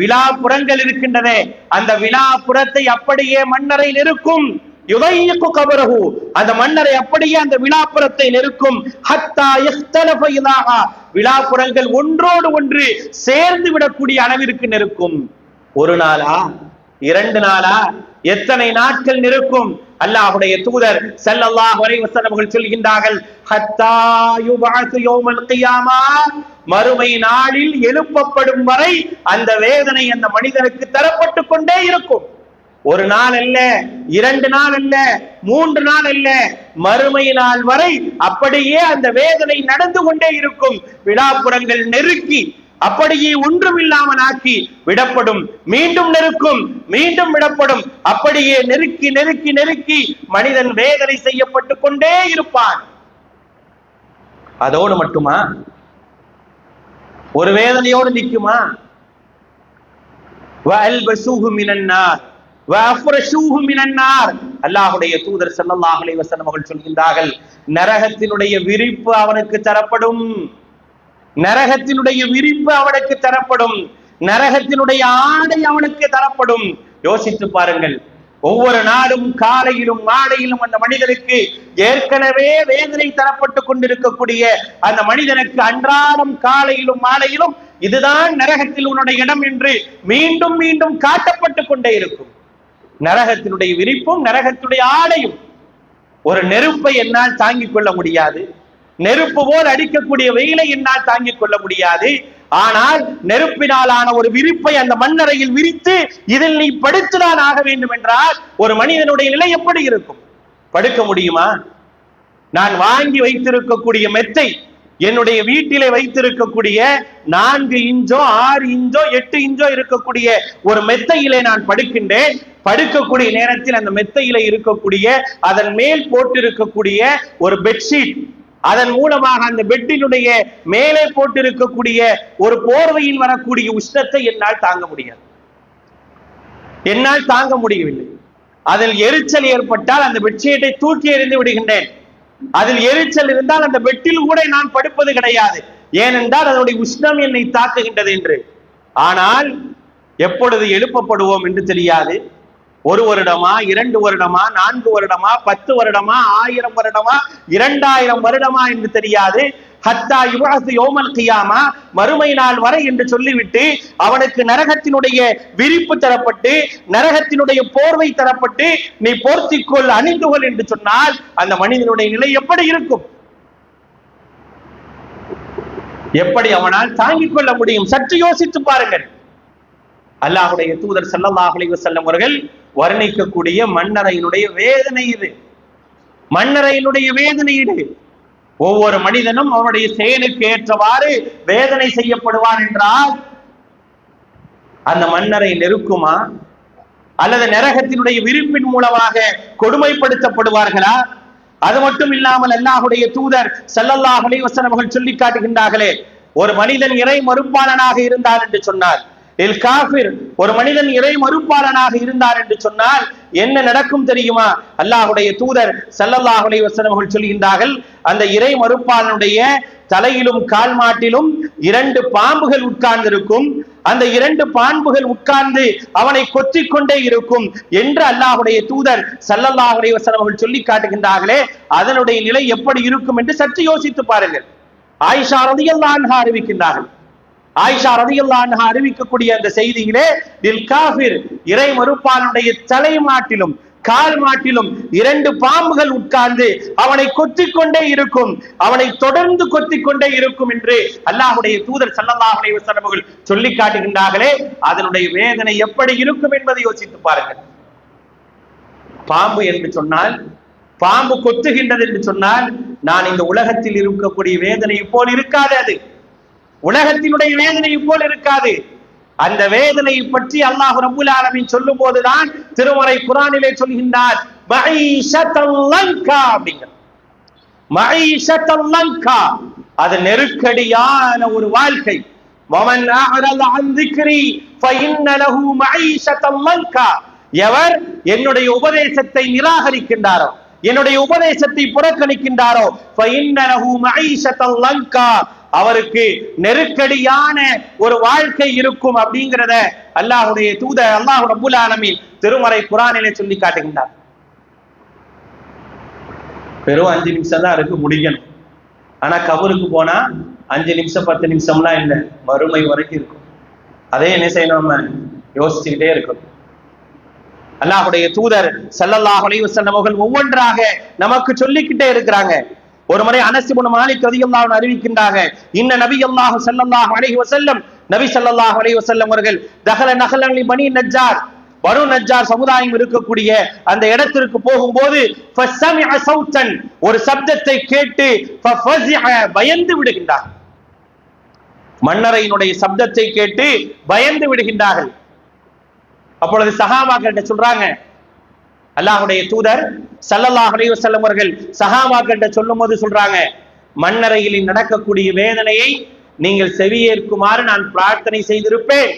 விழாப்புறங்கள் இருக்கின்றன, அந்த விழாப்புறத்தை அப்படியே மன்னரை நெருக்கும். யுலையிகு கப்ரஹு, அந்த மன்னரை அப்படியே அந்த விழாப்புறத்தை நெருக்கும். ஹத்தா இக்தலஃப இலாஹு, விழாப்புறங்கள் ஒன்றோடு ஒன்று சேர்ந்து விடக்கூடிய அளவிற்கு நெருக்கும். ஒரு நாளா, 2 நாளா, எத்தனை நாட்கள் நெருக்கும்? அல்லாஹ்வுடைய தூதர் ஸல்லல்லாஹு அலைஹி வஸல்லம் அவர்கள் சொல்கின்றார்கள், ஹத்தா யுபஅஸு யௌமல் கியாமா, மறுமை நாளில் எழுப்பப்படும் வரை அந்த வேதனை அந்த மனிதனுக்கு தரப்பட்டு கொண்டே இருக்கும். ஒரு நாள் அல்ல, 2 நாள் அல்ல, 3 நாள் அல்ல, மறுமை நாள் வரை அப்படியே அந்த வேதனை நடந்து கொண்டே இருக்கும். விழாப்புறங்கள் நெருக்கி அப்படியே ஒன்றுமில்லாமல் ஆக்கி விடப்படும், மீண்டும் நெருக்கும், மீண்டும் விடப்படும், அப்படியே நெருக்கி நெருக்கி நெருக்கி மனிதன் வேதனை செய்யப்பட்டு கொண்டே இருப்பான். அதோடு மட்டுமா? ஒரு வேதனையோடு நிற்குமா? அல்லாஹுடைய தூதர் ஸல்லல்லாஹு அலைஹி வஸல்லம் அவர்கள் சொல்கின்றார்கள், நரகத்தினுடைய விரிப்பு அவனுக்கு தரப்படும், நரகத்தினுடைய விரிப்பு அவனுக்கு தரப்படும், நரகத்தினுடைய ஆடை அவனுக்கு தரப்படும். யோசித்து பாருங்கள், ஒவ்வொரு நாளும் காலையிலும் மாலையிலும் அந்த மனிதனுக்கு ஏற்கனவே வேதனை தரப்பட்டு கொண்டிருக்கக்கூடிய அந்த மனிதனுக்கு அன்றாடம் காலையிலும் மாலையிலும் இதுதான் நரகத்தில் உன்னுடைய இடம் என்று மீண்டும் மீண்டும் காட்டப்பட்டு கொண்டே இருக்கும். நரகத்தினுடைய விரிப்பும் நரகத்தினுடைய ஆடையும். ஒரு நெருப்பை என்னால் தாங்கிக் கொள்ள முடியாது, நெருப்பு போல் அடிக்கக்கூடிய வெயிலை என்னால் தாங்கிக் கொள்ள முடியாது. ஆனால் நெருப்பினாலான ஒரு விரிப்பை அந்த மண்ணறையில் விரித்து இதில் நீ படுத்துதான் ஆக வேண்டும் என்றால் ஒரு மனிதனுடைய நிலை எப்படி இருக்கும்? படுக்க முடியுமா? நான் வாங்கி வைத்திருக்கக்கூடிய மெத்தை, என்னுடைய வீட்டிலே வைத்திருக்கக்கூடிய 4 இன்ச்சோ 6 இன்ச்சோ 8 இன்ச்சோ இருக்கக்கூடிய ஒரு மெத்தையிலே நான் படுக்கின்றேன். படுக்கக்கூடிய நேரத்தில் அந்த மெத்தையிலே இருக்கக்கூடிய அதன் மேல் போட்டிருக்கக்கூடிய ஒரு பெட்ஷீட், அதன் மூலமாக அந்த பெட்டினுடைய மேலே போட்டிருக்கக்கூடிய ஒரு போர்வையில் வரக்கூடிய உஷ்ணத்தை என்னால் தாங்க முடியாது, என்னால் தாங்க முடியவில்லை. அதில் எரிச்சல் ஏற்பட்டால் அந்த பெட்ஷீட்டை தூக்கி எறிந்து விடுகின்றேன். அதில் எரிச்சல் இருந்தால் அந்த பெட்டில் கூட நான் படுப்பது கிடையாது, ஏனென்றால் அதனுடைய உஷ்ணம் என்னை தாக்குகின்றது என்று. ஆனால் எப்பொழுது எழுப்பப்படுவோம் என்று தெரியாது. 1 வருடமா, 2 வருடமா, 4 வருடமா, 10 வருடமா, 1000 வருடமா, 2000 வருடமா என்று தெரியாது. ஹத்தா யுபஅஸு யௌமல் கியாமா, மறுமை நாள் வரை என்று சொல்லிவிட்டு அவனுக்கு நரகத்தினுடைய விரிப்பு தரப்பட்டு, நரகத்தினுடைய போர்வை தரப்பட்டு, நீ போர்த்திக்கொள், அணிந்துகொள் என்று சொன்னால் அந்த மனிதனுடைய நிலை எப்படி இருக்கும்? எப்படி அவனால் தாங்கிக் கொள்ள முடியும்? சற்று யோசித்து பாருங்கள். அல்லாஹுடைய தூதர் ஸல்லல்லாஹு அலைஹி வஸல்லம் அவர்கள் வர்ணிக்கக்கூடிய மன்னரையினுடைய வேதனை இது, மன்னரையினுடைய வேதனை இது. ஒவ்வொரு மனிதனும் அவனுடைய செயலுக்கு ஏற்றவாறு வேதனை செய்யப்படுவான் என்றால் அந்த மன்னரை நெருக்குமா? அல்லது நரகத்தினுடைய விரிப்பின் மூலமாக கொடுமைப்படுத்தப்படுவார்களா? அது மட்டும் இல்லாமல் அல்லாஹுடைய தூதர் ஸல்லல்லாஹு அலைஹி வஸல்லம் அவர்கள் சொல்லி காட்டுகின்றார்களே, ஒரு மனிதன் இறை மறுப்பாளனாக இருந்தார் என்று சொன்னார், காஃபிர், ஒரு மனிதன் இறை மறுப்பாளனாக இருந்தார் என்று சொன்னால் என்ன நடக்கும் தெரியுமா? அல்லாஹுடைய தூதர் ஸல்லல்லாஹு அலைஹி வஸல்லம் அவர்கள் சொல்கின்றார்கள், அந்த இறை மறுப்பாளனுடைய தலையிலும் கால் மாட்டிலும் 2 பாம்புகள் உட்கார்ந்திருக்கும், அந்த 2 பாம்புகள் உட்கார்ந்து அவனை கொத்திக் கொண்டே இருக்கும் என்று அல்லாஹுடைய தூதர் ஸல்லல்லாஹு அலைஹி வஸல்லம் அவர்கள் சொல்லி காட்டுகின்றார்களே, அதனுடைய நிலை எப்படி இருக்கும் என்று சற்று யோசித்து பாருங்கள். ஆயிஷா ரலியல்லாஹு அன்ஹா அறிவிக்கின்றார்கள். ஆயிஷா ரலியல்லாஹு அன்ஹா அறிவிக்கக்கூடிய அந்த செய்தியிலே, காஃபிர், இறை மறுப்பாளனுடைய தலை மாட்டிலும் கால் மாட்டிலும் 2 பாம்புகள் உட்கார்ந்து அவனை கொத்திக் கொண்டே இருக்கும், அவனை தொடர்ந்து கொத்திக் கொண்டே இருக்கும் என்று அல்லாஹுடைய தூதர் ஸல்லல்லாஹு அலைஹி வஸல்லம் அவர்கள் சொல்லி காட்டுகின்றார்களே, அதனுடைய வேதனை எப்படி இருக்கும் என்பதை யோசித்து பாருங்கள். பாம்பு என்று சொன்னால், பாம்பு கொத்துகின்றது என்று சொன்னால், நான் இந்த உலகத்தில் இருக்கக்கூடிய வேதனை போல் இருக்காது, அது உலகத்தினுடைய வேதனை போல் இருக்காது. அந்த வேதனை பற்றி அல்லாஹ் ரப்பல் ஆலமீன் சொல்லும் போதுதான் திருமறை குர்ஆனிலே சொல்கின்றார், மஈஷத்தல் லங்கா அப்படிங்கிற மஈஷத்தல் லங்கா, அது நெருக்கடியான ஒரு வாழ்க்கை. வமன் அஅரத அன் ذிக்ரி ஃபஇன்ன லஹு மஈஷத்தல் லங்கா, எவர் என்னுடைய உபதேசத்தை நிராகரிக்கின்றாரோ, என்னுடைய உபதேசத்தை புறக்கணிக்கின்றாரோ, ஃபஇன்ன லஹு மஈஷத்தல் லங்கா, அவருக்கு நெருக்கடியான ஒரு வாழ்க்கை இருக்கும் அப்படிங்கிறத அல்லாஹ்வுடைய தூதர் அல்லாஹ் ரப்பல் ஆலமீன் திருமறை குர்ஆனிலே சொல்லி காட்டுகின்றார். வெறும் 5 நிமிஷம் தான் இருக்கு, முடிக்கணும். ஆனா கபருக்கு போனா 5 நிமிஷம் 10 நிமிஷம்லாம் இல்லை, மறுமை வரைக்கும் இருக்கும். அதே என்ன செய்யணும், நம்ம யோசிச்சுக்கிட்டே இருக்கணும். அல்லாஹ்வுடைய தூதர் ஸல்லல்லாஹு அலைஹி வஸல்லம் அவர்கள் ஒவ்வொன்றாக நமக்கு சொல்லிக்கிட்டே இருக்கிறாங்க. ஒரு முறை அனஸ் இப்னு மாலிக் ரலியல்லாஹு அன்ஹு அறிவிக்கின்றாங்க, இன்ன நபியல்லாஹு ஸல்லல்லாஹு அலைஹி வஸல்லம், நபி ஸல்லல்லாஹு அலைஹி வஸல்லம் அவர்கள் தஹல நஹலன் லி பனி நஜ்ஜார், பனு நஜ்ஜார் சமுதாயம் இருக்கக்கூடிய அந்த இடத்திற்கு போகும்போது ஃபஸமிஅ ஸௌத்தன், ஒரு சப்தத்தை கேட்டு ஃபஃபஸிஅ, பயந்து விடுகின்றார். மன்னரையினுடைய சப்தத்தை கேட்டு பயந்து விடுகின்றார்கள். அப்பொழுது சஹாபாக்கள் சொல்றாங்க, அல்லாஹ்வுடைய தூதர் ஸல்லல்லாஹு அலைஹி வஸல்லம் அவர்கள் சஹாபாக்கள் சொல்லும்போது சொல்றாங்க, மன்னரையில் நடக்கக்கூடிய வேதனையை நீங்கள் செவியேற்குமாறு நான் பிரார்த்தனை செய்திருப்பேன்,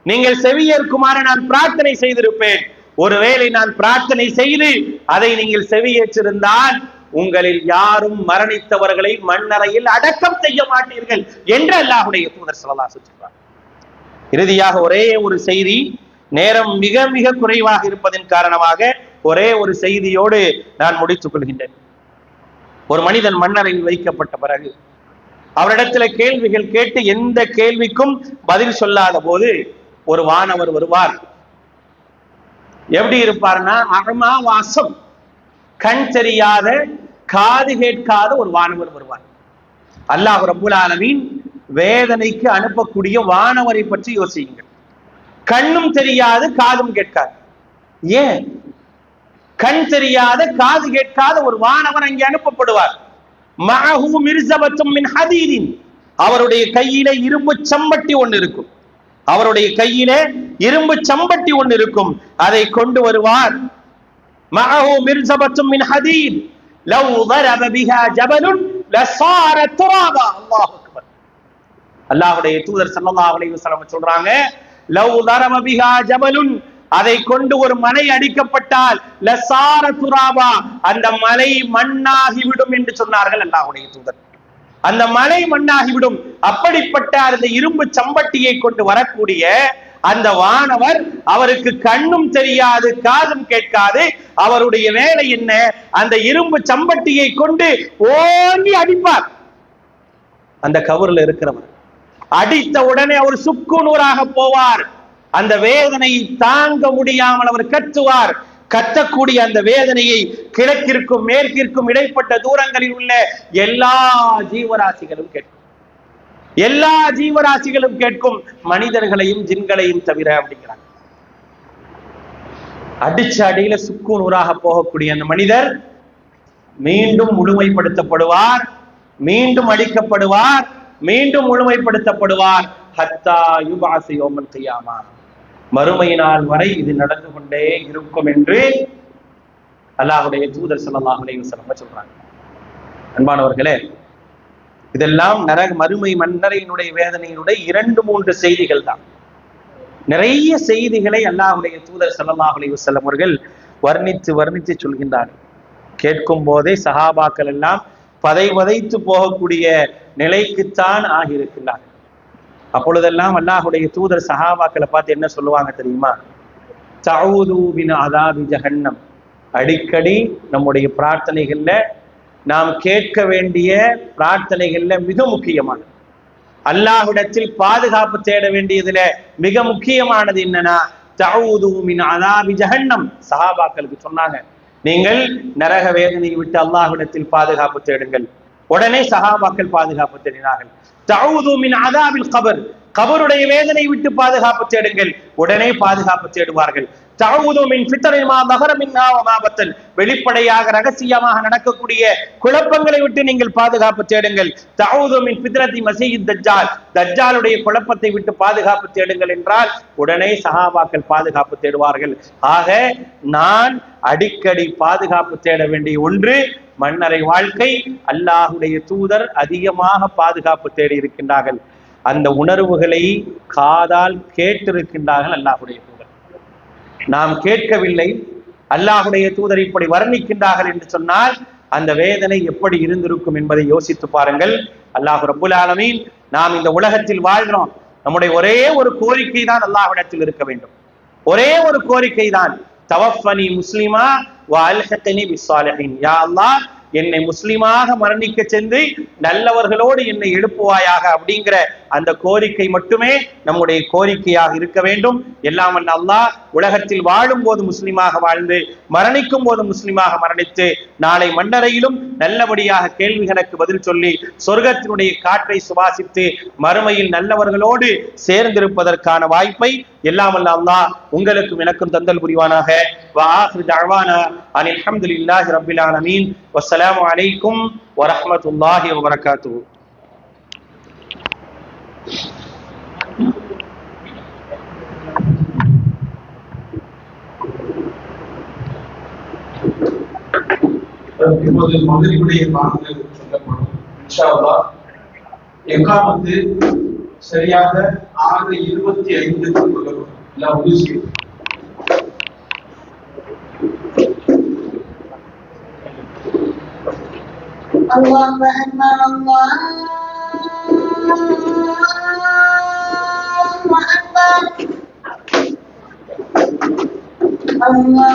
நீங்கள் செவியேற்குமாறு நான் பிரார்த்தனை செய்திருப்பேன். ஒருவேளை நான் பிரார்த்தனை செய்து அதை நீங்கள் செவியேற்றிருந்தால் உங்களில் யாரும் மரணித்தவர்களை மண்ணறையில் அடக்கம் செய்ய மாட்டீர்கள் என்று அல்லாஹ்வுடைய தூதர் ஸல்லல்லாஹு அலைஹி வஸல்லம் சொல்றாங்க. இறுதியாக ஒரே ஒரு செய்தி, நேரம் மிக மிக குறைவாக இருப்பதன் காரணமாக ஒரே ஒரு செய்தியோடு நான் முடித்துக் கொள்கின்றேன். ஒரு மனிதன் மண்ணறையில் வைக்கப்பட்ட பிறகு அவரிடத்துல கேள்விகள் கேட்டு எந்த கேள்விக்கும் பதில் சொல்லாத போது ஒரு வானவர் வருவார். எப்படி இருப்பார்னா, அகமா வாசம், கண் தெரியாத காது கேட்காத ஒரு வானவர் வருவார். அல்லாஹ் ரப்பல் ஆலமீன் வேதனைக்கு அனுப்பக்கூடிய வானவரை பற்றி யோசியுங்கள். கண்ணும் தெரியாது காதும் கேட்காது. ஏன் கண் தெரியாத காது கேட்காத ஒரு வானவர் அங்கே அனுப்பப்படுவார். மஅஹு மிர்ஸபத்தும் மின் ஹதீதின், அவருடைய கையிலே இரும்பு சம்பட்டி ஒன்று இருக்கும், அவருடைய கையிலே இரும்பு சம்பட்டி ஒன்று இருக்கும், அதை கொண்டு வருவார். மஅஹு மிர்ஸபத்தும் மின் ஹதீத் லவ் ضرب بها جبل لصار ترابا. அல்லாஹ் அக்பர். அல்லாஹ்வுடைய தூதர் ஸல்லல்லாஹு அலைஹி வஸல்லம் சொல்றாங்க, லவ் ضرب بها جبل, அதை கொண்டு ஒரு மலை அடிக்கப்பட்டால் லசார துராபா, அந்த மலை மண்ணாகிவிடும் என்று சொன்னார்கள் அல்லாஹ்வுடைய தூதர். அந்த மலை மண்ணாகிவிடும். அப்படிப்பட்ட அந்த இரும்பு சம்பட்டியை கொண்டு வரக்கூடிய அந்த வானவர், அவருக்கு கண்ணும் தெரியாது காதும் கேட்காது. அவருடைய வேலை என்ன, அந்த இரும்பு சம்பட்டியை கொண்டு ஓங்கி அடிப்பார். அந்த கவர்ல இருக்கிறவர் அடித்த உடனே அவர் சுக்கு நூறாக போவார். அந்த வேதனையை தாங்க முடியாமல் அவர் கத்துவார். கத்தக்கூடிய அந்த வேதனையை கிழக்கிற்கும் மேற்கிற்கும் இடைப்பட்ட தூரங்களில் உள்ள எல்லா ஜீவராசிகளும் கேட்கும், எல்லா ஜீவராசிகளும் கேட்கும், மனிதர்களையும் ஜின்களையும் தவிர அப்படிங்கிறாங்க. அடிச்ச அடியில சுக்கு நூறாக போகக்கூடிய அந்த மனிதர் மீண்டும் முழுமைப்படுத்தப்படுவார், மீண்டும் அடிக்கப்படுவார், மீண்டும் முழுமைப்படுத்தப்படுவார். ஹத்தா யுபாஸ யௌமல் கியாமா, மறுமையினால் வரை இது நடந்து கொண்டே இருக்கும் என்று அல்லாஹ்வுடைய தூதர் ஸல்லல்லாஹு அலைஹி வஸல்லம் சொல்றாங்க. அன்பானவர்களே, இதெல்லாம் மறுமை மன்னரையினுடைய வேதனையினுடைய 2-3 செய்திகள் தான். நிறைய செய்திகளை அல்லாஹ்வுடைய தூதர் ஸல்லல்லாஹு அலைஹி வஸல்லம் அவர்கள் வர்ணித்து சொல்கின்றார்கள். கேட்கும் போதே சஹாபாக்கள் எல்லாம் பதைத்து போகக்கூடிய நிலைக்குத்தான் ஆகியிருக்கிறார்கள். அப்பொழுதெல்லாம் அல்லாஹ்வுடைய தூதர் சஹாபாக்களை பார்த்து என்ன சொல்லுவாங்க தெரியுமா? தஊது மின் அஸாபி ஜஹன்னம், அடிக்கடி நம்முடைய பிரார்த்தனைகள்ல நாம் கேட்க வேண்டிய பிரார்த்தனைகள்ல மிக முக்கியமானது, அல்லாஹ்விடத்தில் பாதுகாப்பு தேட வேண்டியதுல மிக முக்கியமானது என்னன்னா, தஊது மின் அஸாபி ஜஹன்னம். சஹாபாக்களுக்கு சொன்னாங்க, நீங்கள் நரக வேதனையை விட்டு அல்லாஹ்விடத்தில் பாதுகாப்பு தேடுங்கள். உடனே சஹாபாக்கள் பாதுகாப்பு தேடினார்கள். தஊது மின் அஸாபில் கபர், கபருடைய வேதனை விட்டு பாதுகாப்பு தேடுங்கள். உடனே பாதுகாப்பு தேடுவார்கள். தஅஊது மின் ஃபித்ரின் மா ظهر منها وما بطن. வெளிப்படையாக ரகசியமாக நடக்கக்கூடிய குழப்பங்களை விட்டு நீங்கள் பாதுகாப்பு தேடுங்கள். தஅஊது மின் ஃபித்ரத்தி மஸீஹித் தஜ்ஜால், தஜ்ஜாலுடைய குழப்பத்தை விட்டு பாதுகாப்பு தேடுங்கள் என்றால் உடனே சஹாபாக்கள் பாதுகாப்பு தேடுவார்கள். ஆக நான் அடிக்கடி பாதுகாப்பு தேட வேண்டிய ஒன்று மன்னரை வாழ்க்கை. அல்லாஹ்வுடைய தூதர் அதிகமாக பாதுகாப்பு தேடி இருக்கின்றார்கள். அந்த உணர்வுகளை காதால் கேட்டிருக்கின்றார்கள் அல்லாஹ்வுடைய தூதர். நாம் கேட்கவில்லை, அல்லாஹ்வுடைய தூதர் இப்படி வர்ணிக்கின்றார்கள் என்று சொன்னால் அந்த வேதனை எப்படி இருந்திருக்கும் என்பதை யோசித்து பாருங்கள். அல்லாஹ் ரப்புல் ஆலமீன், நாம் இந்த உலகத்தில் வாழ்கிறோம், நம்முடைய ஒரே ஒரு கோரிக்கை தான் அல்லாஹ்விடத்தில் இருக்க வேண்டும். ஒரே ஒரு கோரிக்கை தான், தவஃபனி முஸ்லிமா வ அல்ஹிக்னி பிஸ்ஸாலிஹீன். யா அல்லாஹ், என்னை முஸ்லிமாக மரணிக்க சென்று நல்லவர்களோடு என்னை எழுப்புவாயாக அப்படிங்கிற அந்த கோரிக்கை மட்டுமே நம்முடைய கோரிக்கையாக இருக்க வேண்டும். எல்லாம் வல்ல அல்லாஹ் உலகத்தில் வாழும் போது முஸ்லிமாக வாழ்ந்து மரணிக்கும் போது முஸ்லிமாக மரணித்து நாளை மன்னரையிலும் நல்லபடியாக கேள்விகளுக்கு பதில் சொல்லி சொர்க்கத்தினுடைய காற்றை சுவாசித்து மறுமையில் நல்லவர்களோடு சேர்ந்திருப்பதற்கான வாய்ப்பை எல்லாம் வல்ல அல்லாஹ் உங்களுக்கும் எனக்கும் தந்தல் புரிவானாக. வ ஆகிரு தஅவானா அனில் ஹம்துலில்லாஹி ரப்பில் ஆலமீன். வஸ்ஸலாமு அலைக்கும் வரஹ்மத்துல்லாஹி வபரகாத்துஹு. இப்போது மகரிபுடைய பாடங்கள் சொல்லப்படும். இன்ஷா அல்லாஹ் இகாமத்து சரியாக 6:25 சொல்லப்படும். எல்லாம் உதவி செய்யும். அல்லாஹ் அக்பர், அல்லாஹ் அக்பர், அல்லாஹ்